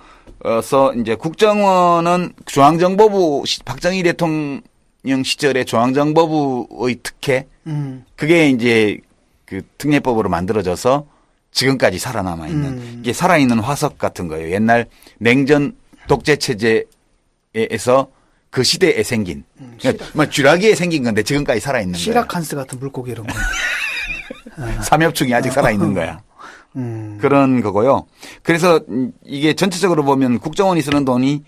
이제 국정원은 중앙정보부 박정희 대통령 시절에 중앙정보부의 특혜 그게 이제 그 특례법으로 만들어져서 지금까지 살아남아 있는 이게 살아있는 화석 같은 거예요. 옛날 냉전 독재 체제에서 그 시대에 생긴 그러니까 뭐 쥐라기에 생긴 건데 지금까지 살아있는 거예요. 시라칸스 같은 물고기 이런 거. 삼엽충이 아직 살아있는 거야. 그런 거고요. 그래서 이게 전체적으로 보면 국정원이 쓰는 돈이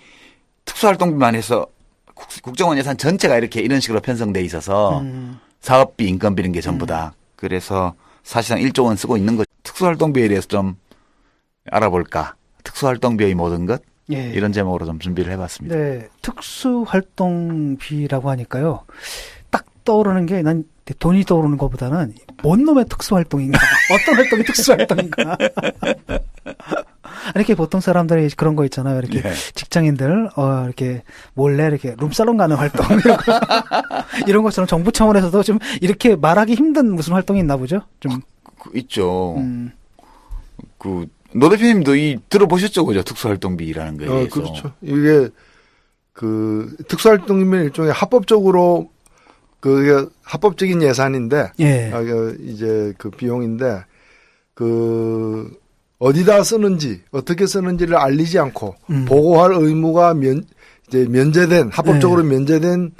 특수활동비만 해서 국정원 예산 전체가 이런 식으로 편성돼 있어서 사업비, 인건비 이런 게 전부 다. 그래서 사실상 1조 원 쓰고 있는 거죠. 특수활동비에 대해서 좀 알아볼까. 특수활동비의 모든 것. 예. 이런 제목으로 좀 준비를 해봤습니다. 네, 특수활동비라고 하니까요. 딱 떠오르는 게 난 돈이 떠오르는 것보다는 뭔 놈의 특수활동인가? 어떤 활동이 특수활동인가? 이렇게 보통 사람들이 그런 거 있잖아요. 이렇게 네. 직장인들 이렇게 몰래 이렇게 룸살롱 가는 활동 이런 것처럼 정부 차원에서도 좀 이렇게 말하기 힘든 무슨 활동이 있나 보죠? 좀 있죠. 노 대표님도 들어보셨죠, 그죠? 특수활동비라는 거에 대해서. 그렇죠. 이게 그 특수활동이면 일종의 합법적으로 그게 합법적인 예산인데, 예. 이제 그 비용인데 그 어디다 쓰는지 어떻게 쓰는지를 알리지 않고 보고할 의무가 이제 면제된 합법적으로 면제된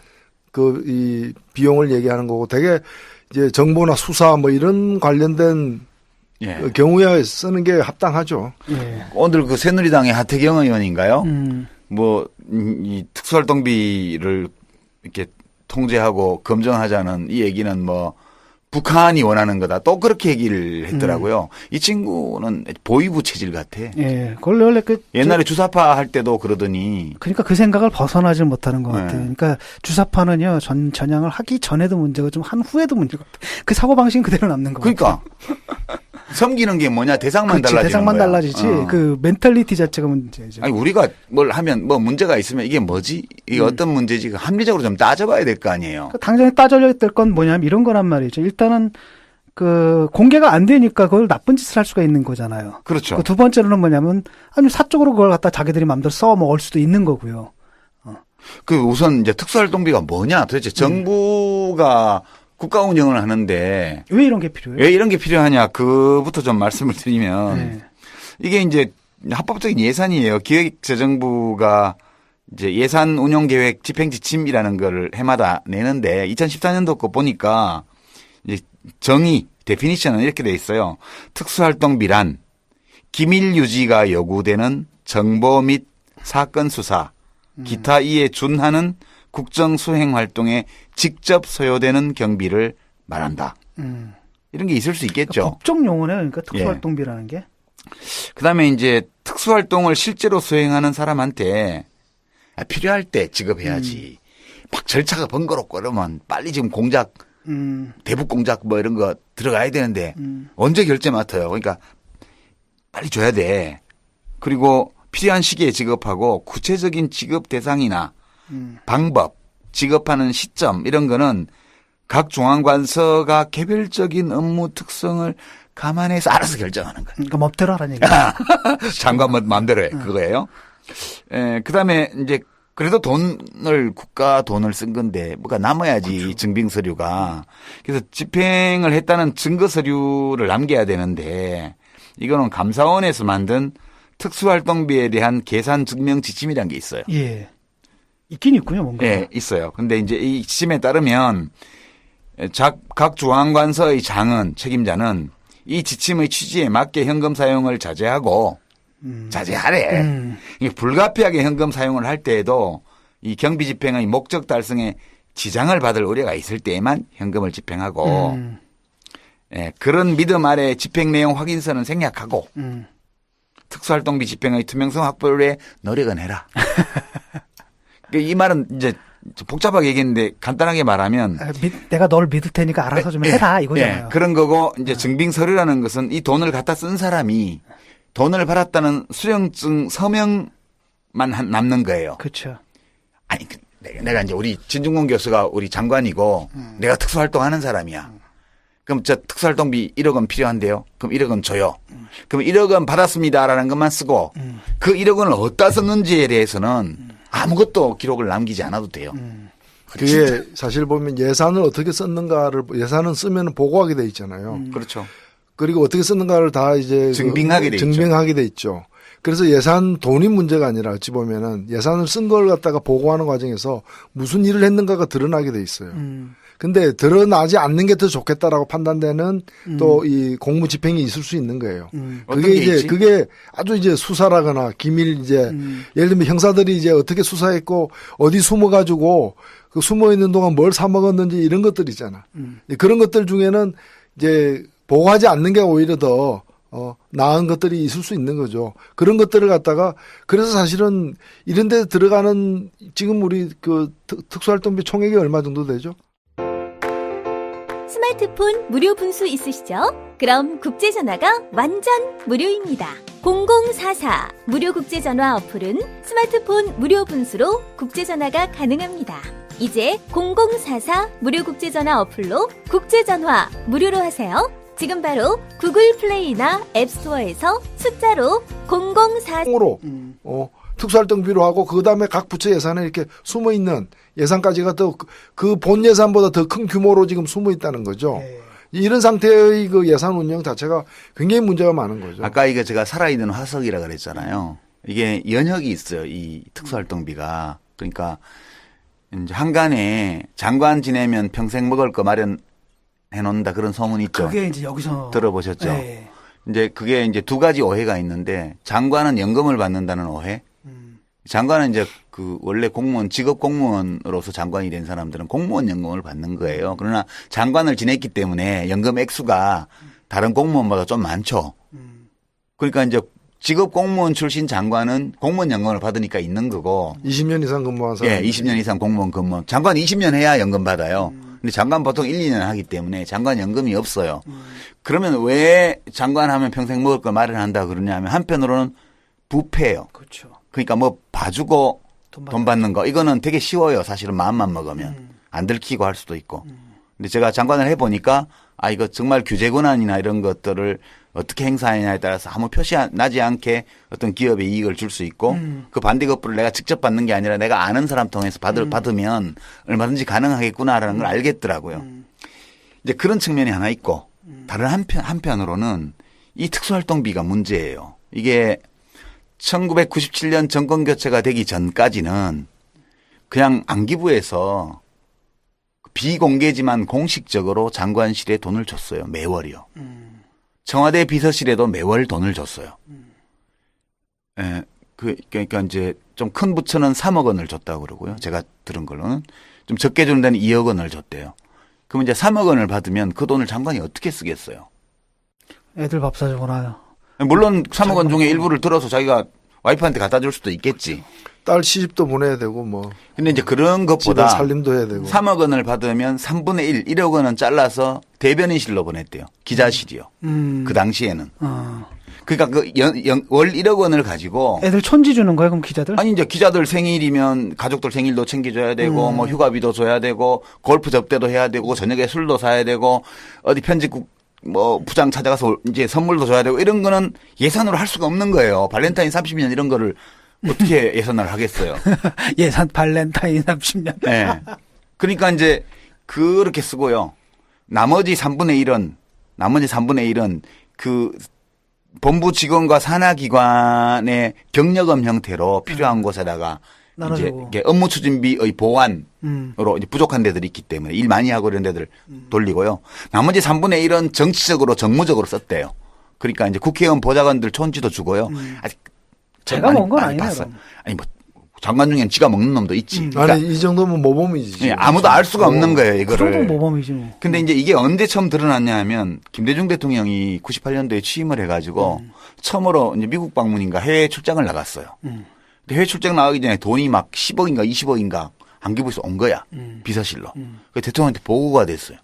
그 이 비용을 얘기하는 거고 되게 이제 정보나 수사 뭐 이런 관련된 경우에 쓰는 게 합당하죠. 예. 오늘 그 새누리당의 하태경 의원인가요? 이 특수활동비를 이렇게 통제하고 검증하자는 이 얘기는 뭐 북한이 원하는 거다. 또 그렇게 얘기를 했더라고요. 이 친구는 보위부 체질 같아. 예. 원래 옛날에 주사파 할 때도 그러더니. 그러니까 그 생각을 벗어나지 못하는 것 같아요. 그러니까 주사파는요, 전향을 하기 전에도 문제고 좀 한 후에도 문제가 그 사고방식은 그대로 남는 것 같아요. 그러니까. 섬기는 게 뭐냐? 대상만 그렇지, 달라지는 대상만 거야. 달라지지. 그 멘탈리티 자체가 문제죠. 아니 우리가 뭘 하면 뭐 문제가 있으면 이게 뭐지? 이게 어떤 문제지? 합리적으로 좀 따져봐야 될 거 아니에요. 당장에 따져야 될 건 뭐냐면 이런 거란 말이죠. 일단은 그 공개가 안 되니까 그걸 나쁜 짓을 할 수가 있는 거잖아요. 그렇죠. 그 두 번째로는 뭐냐면 아니 사적으로 그걸 갖다 자기들이 마음대로 써 먹을 수도 있는 거고요. 그 우선 이제 특수활동비가 뭐냐? 도대체 정부가 국가 운영을 하는데 왜 이런 게 필요해요? 왜 이런 게 필요하냐? 그부터 좀 말씀을 드리면 네. 이게 이제 합법적인 예산이에요. 기획재정부가 이제 예산 운용 계획 집행 지침이라는 거를 해마다 내는데 2014년도 거 보니까 이제 정의 데피니션은 이렇게 돼 있어요. 특수활동비란 기밀 유지가 요구되는 정보 및 사건 수사, 기타 이에 준하는 국정 수행 활동에 직접 소요되는 경비를 말한다. 이런 게 있을 수 있겠죠. 그러니까 법적 용어네요. 그러니까 특수활동비라는 게. 그다음에 이제 특수활동을 실제로 수행하는 사람한테 필요할 때 지급해야지. 막 절차가 번거롭고 그러면 빨리 지금 공작, 대북 공작 뭐 이런 거 들어가야 되는데 언제 결제 맡아요. 그러니까 빨리 줘야 돼. 그리고 필요한 시기에 지급하고 구체적인 지급 대상이나 방법, 지급하는 시점 이런 거는 각 중앙관서가 개별적인 업무 특성을 감안해서 알아서 결정하는 거예요. 그러니까 멋대로 하라는 얘기예요. 장관 마음대로 해. 그거예요. 그다음에 이제 그래도 국가 돈을 쓴 건데 뭐가 남아야지 그렇죠. 증빙 서류가. 그래서 집행을 했다는 증거 서류를 남겨야 되는데 이거는 감사원에서 만든 특수활동비에 대한 계산 증명 지침이라는 게 있어요. 예. 있긴 있군요, 뭔가. 네, 있어요. 근데 이제 이 지침에 따르면 각 중앙관서의 장은 책임자는 이 지침의 취지에 맞게 현금 사용을 자제하고 자제하래. 이게 불가피하게 현금 사용을 할 때에도 이 경비 집행의 목적 달성에 지장을 받을 우려가 있을 때에만 현금을 집행하고 그런 믿음 아래 집행 내용 확인서는 생략하고 특수활동비 집행의 투명성 확보를 위해 노력은 해라. 이 말은 이제 복잡하게 얘기했는데 간단하게 말하면 내가 널 믿을 테니까 알아서 좀 해라 이거잖아요. 그런 거고 이제 증빙 서류라는 것은 이 돈을 갖다 쓴 사람이 돈을 받았다는 수령증 서명만 남는 거예요. 그렇죠. 아니 내가 이제 우리 진중권 교수가 우리 장관이고 내가 특수활동하는 사람이야. 그럼 저 특수활동비 1억 원 필요한데요. 그럼 1억 원 줘요. 그럼 1억 원 받았습니다라는 것만 쓰고 그 1억 원을 어디다 썼는지에 대해서는 아무것도 기록을 남기지 않아도 돼요. 그게 사실 보면 예산을 어떻게 썼는가를 예산은 쓰면 보고하게 돼 있잖아요. 그렇죠. 그리고 어떻게 썼는가를 다 이제 증빙하게 돼 있죠. 그래서 예산 돈이 문제가 아니라 어찌 보면은 예산을 쓴 걸 갖다가 보고하는 과정에서 무슨 일을 했는가가 드러나게 돼 있어요. 근데 드러나지 않는 게 더 좋겠다라고 판단되는 또 이 공무 집행이 있을 수 있는 거예요. 그게 이제 그게 아주 이제 수사라거나 기밀 이제 예를 들면 형사들이 이제 어떻게 수사했고 어디 숨어가지고 그 숨어 있는 동안 뭘 사 먹었는지 이런 것들 있잖아. 그런 것들 중에는 이제 보고하지 않는 게 오히려 더 나은 것들이 있을 수 있는 거죠. 그런 것들을 갖다가 그래서 사실은 이런 데 들어가는 지금 우리 그 특수활동비 총액이 얼마 정도 되죠? 스마트폰 무료 분수 있으시죠? 그럼 국제전화가 완전 무료입니다. 0044 무료 국제전화 어플은 스마트폰 무료 분수로 국제전화가 가능합니다. 이제 0044 무료 국제전화 어플로 국제전화 무료로 하세요. 지금 바로 구글 플레이나 앱스토어에서 숫자로 0044로 특수활동비로 하고 그다음에 각 부처 예산에 이렇게 숨어 있는 예산까지가 또 그 본 예산보다 더 큰 규모로 지금 숨어 있다는 거죠. 네. 이런 상태의 그 예산 운영 자체가 굉장히 문제가 많은 거죠. 아까 이거 제가 살아있는 화석이라 그랬잖아요. 이게 연혁이 있어요. 이 특수활동비가. 그러니까 이제 한간에 장관 지내면 평생 먹을 거 마련해 놓는다 그런 소문 있죠. 그게 이제 여기서 들어보셨죠. 네. 이제 그게 이제 두 가지 오해가 있는데 장관은 연금을 받는다는 오해. 장관은 이제 그 원래 공무원 직업 공무원으로서 장관이 된 사람들은 공무원 연금을 받는 거예요. 그러나 장관을 지냈기 때문에 연금 액수가 다른 공무원보다 좀 많죠. 그러니까 이제 직업 공무원 출신 장관은 공무원 연금을 받으니까 있는 거고. 20년 이상 근무한 사람. 예, 20년 이상 공무원 근무. 장관 20년 해야 연금 받아요. 근데 장관 보통 1, 2년 하기 때문에 장관 연금이 없어요. 그러면 왜 장관 하면 평생 먹을 걸 마련한다 그러냐면 한편으로는 부패예요. 그렇죠. 그러니까 뭐 봐주고 돈 받는 거 이거는 되게 쉬워요. 사실은 마음만 먹으면 안 들키고 할 수도 있고. 근데 제가 장관을 해보니까 이거 정말 규제 권한이나 이런 것들을 어떻게 행사하느냐에 따라서 아무 표시 나지 않게 어떤 기업에 이익을 줄 수 있고 그 반대급부를 내가 직접 받는 게 아니라 내가 아는 사람 통해서 받으면 얼마든지 가능하겠구나라는 걸 알겠더라고요. 이제 그런 측면이 하나 있고 다른 한편으로는 이 특수활동비가 문제예요. 이게 1997년 정권 교체가 되기 전까지는 그냥 안기부에서 비공개지만 공식적으로 장관실에 돈을 줬어요. 매월이요. 청와대 비서실에도 매월 돈을 줬어요. 예, 그러니까 이제 좀 큰 부처는 3억 원을 줬다고 그러고요. 제가 들은 걸로는 좀 적게 주는 데는 2억 원을 줬대요. 그럼 이제 3억 원을 받으면 그 돈을 장관이 어떻게 쓰겠어요? 애들 밥 사주고 나요. 물론 3억 원 중에 일부를 들어서 자기가 와이프한테 갖다 줄 수도 있겠지. 딸 시집도 보내야 되고 뭐. 근데 이제 그런 것보다 살림도 해야 되고. 3억 원을 받으면 3분의 1, 1억 원은 잘라서 대변인실로 보냈대요. 기자실이요. 그 당시에는. 그러니까 월 1억 원을 가지고 애들 촌지 주는 거예요, 그럼 기자들? 아니 이제 기자들 생일이면 가족들 생일도 챙겨줘야 되고 뭐 휴가비도 줘야 되고 골프 접대도 해야 되고 저녁에 술도 사야 되고 어디 편집국 뭐 부장 찾아가서 이제 선물도 줘야 되고 이런 거는 예산으로 할 수가 없는 거예요. 발렌타인 30년 이런 거를 어떻게 예산을 하겠어요? 예산 발렌타인 30년. 네. 그러니까 이제 그렇게 쓰고요. 나머지 3분의 1은 그 본부 직원과 산하기관의 경력금 형태로 필요한 곳에다가 이제 이게 업무 추진비의 보완으로 이제 부족한 데들이 있기 때문에 일 많이 하고 이런 데들 돌리고요. 나머지 3분의 1은 정치적으로 정무적으로 썼대요. 그러니까 이제 국회의원 보좌관들 촌지도 주고요. 아직 제가 먹은 건 아니네요. 아니 뭐 장관 중엔 지가 먹는 놈도 있지. 그러니까 아니 이 정도면 모범이지. 예, 아무도 알 수가 없는 거예요 이거를. 그 정도는 모범이지 뭐. 근데 이제 이게 언제 처음 드러났냐 하면 김대중 대통령이 98년도에 취임을 해가지고 처음으로 이제 미국 방문인가 해외 출장을 나갔어요. 근데 해외 출장 나가기 전에 돈이 막 10억인가 20억인가 안기부에서 온 거야. 비서실로. 그 대통령한테 보고가 됐어요.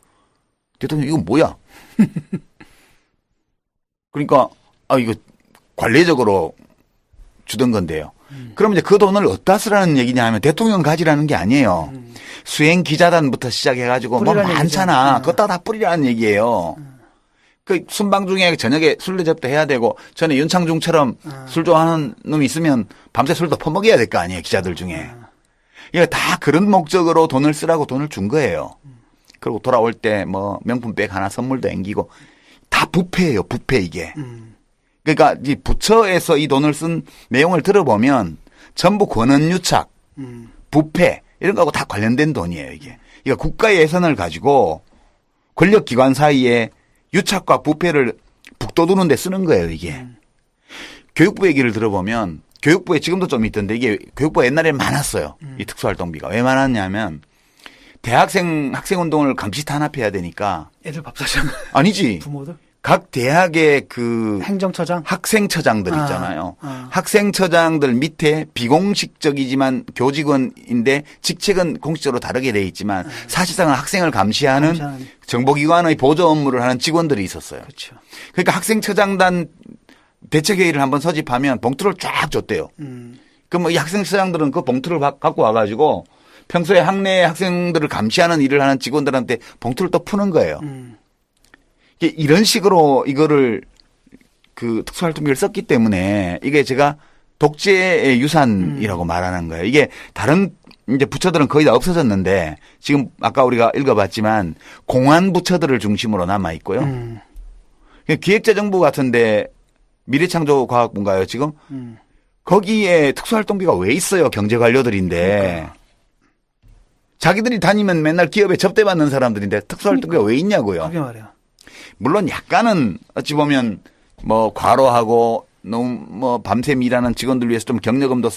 대통령 이거 뭐야? 그러니까 이거 관례적으로 주던 건데요. 그럼 이제 그 돈을 어디다 쓰라는 얘기냐 하면 대통령 가지라는 게 아니에요. 수행 기자단부터 시작해가지고 뭐 많잖아. 그것다 다 뿌리라는 얘기예요. 그 순방 중에 저녁에 술래 접대 해야 되고 전에 윤창중처럼 술 좋아하는 놈이 있으면 밤새 술도 퍼먹여야 될 거 아니에요. 기자들 중에. 이거 다 그런 목적으로 돈을 쓰라고 돈을 준 거예요. 그리고 돌아올 때 뭐 명품백 하나 선물도 앵기고 다 부패예요. 부패 이게. 그러니까 이 부처에서 이 돈을 쓴 내용을 들어보면 전부 권한유착, 부패 이런 거하고 다 관련된 돈이에요 이게. 이거 국가의 예산을 가지고 권력기관 사이에 유착과 부패를 북돋우는 데 쓰는 거예요 이게. 교육부 얘기를 들어보면 교육부에 지금도 좀 있던데 이게 교육부가 옛날에 많았어요. 이 특수활동비가. 왜 많았냐면 학생운동을 감시 탄압해야 되니까. 애들 밥 사주는 아니지. 부모들? 각 대학의 그 행정처장, 학생처장들 있잖아요. 학생처장들 밑에 비공식적이지만 교직원인데 직책은 공식적으로 다르게 돼 있지만 사실상은 학생을 감시하는 정보기관의 보조 업무를 하는 직원들이 있었어요. 그렇죠. 그러니까 학생처장단 대책회의를 한번 소집하면 봉투를 쫙 줬대요. 그럼 뭐 이 학생처장들은 그 봉투를 갖고 와가지고 평소에 학내 학생들을 감시하는 일을 하는 직원들한테 봉투를 또 푸는 거예요. 이런 식으로 이거를 그 특수활동비를 썼기 때문에 이게 제가 독재의 유산이라고 말하는 거예요. 이게 다른 이제 부처들은 거의 다 없어졌는데 지금 아까 우리가 읽어봤지만 공안 부처들을 중심으로 남아 있고요. 기획재정부 같은데 미래창조과학부인가요 지금? 거기에 특수활동비가 왜 있어요? 경제관료들인데. 그러니까. 자기들이 다니면 맨날 기업에 접대받는 사람들인데 특수활동비가 왜 있냐고요. 그게 말이야. 물론 약간은 어찌 보면 뭐 과로하고 너무 뭐 밤샘 일하는 직원들 위해서 좀 경력금도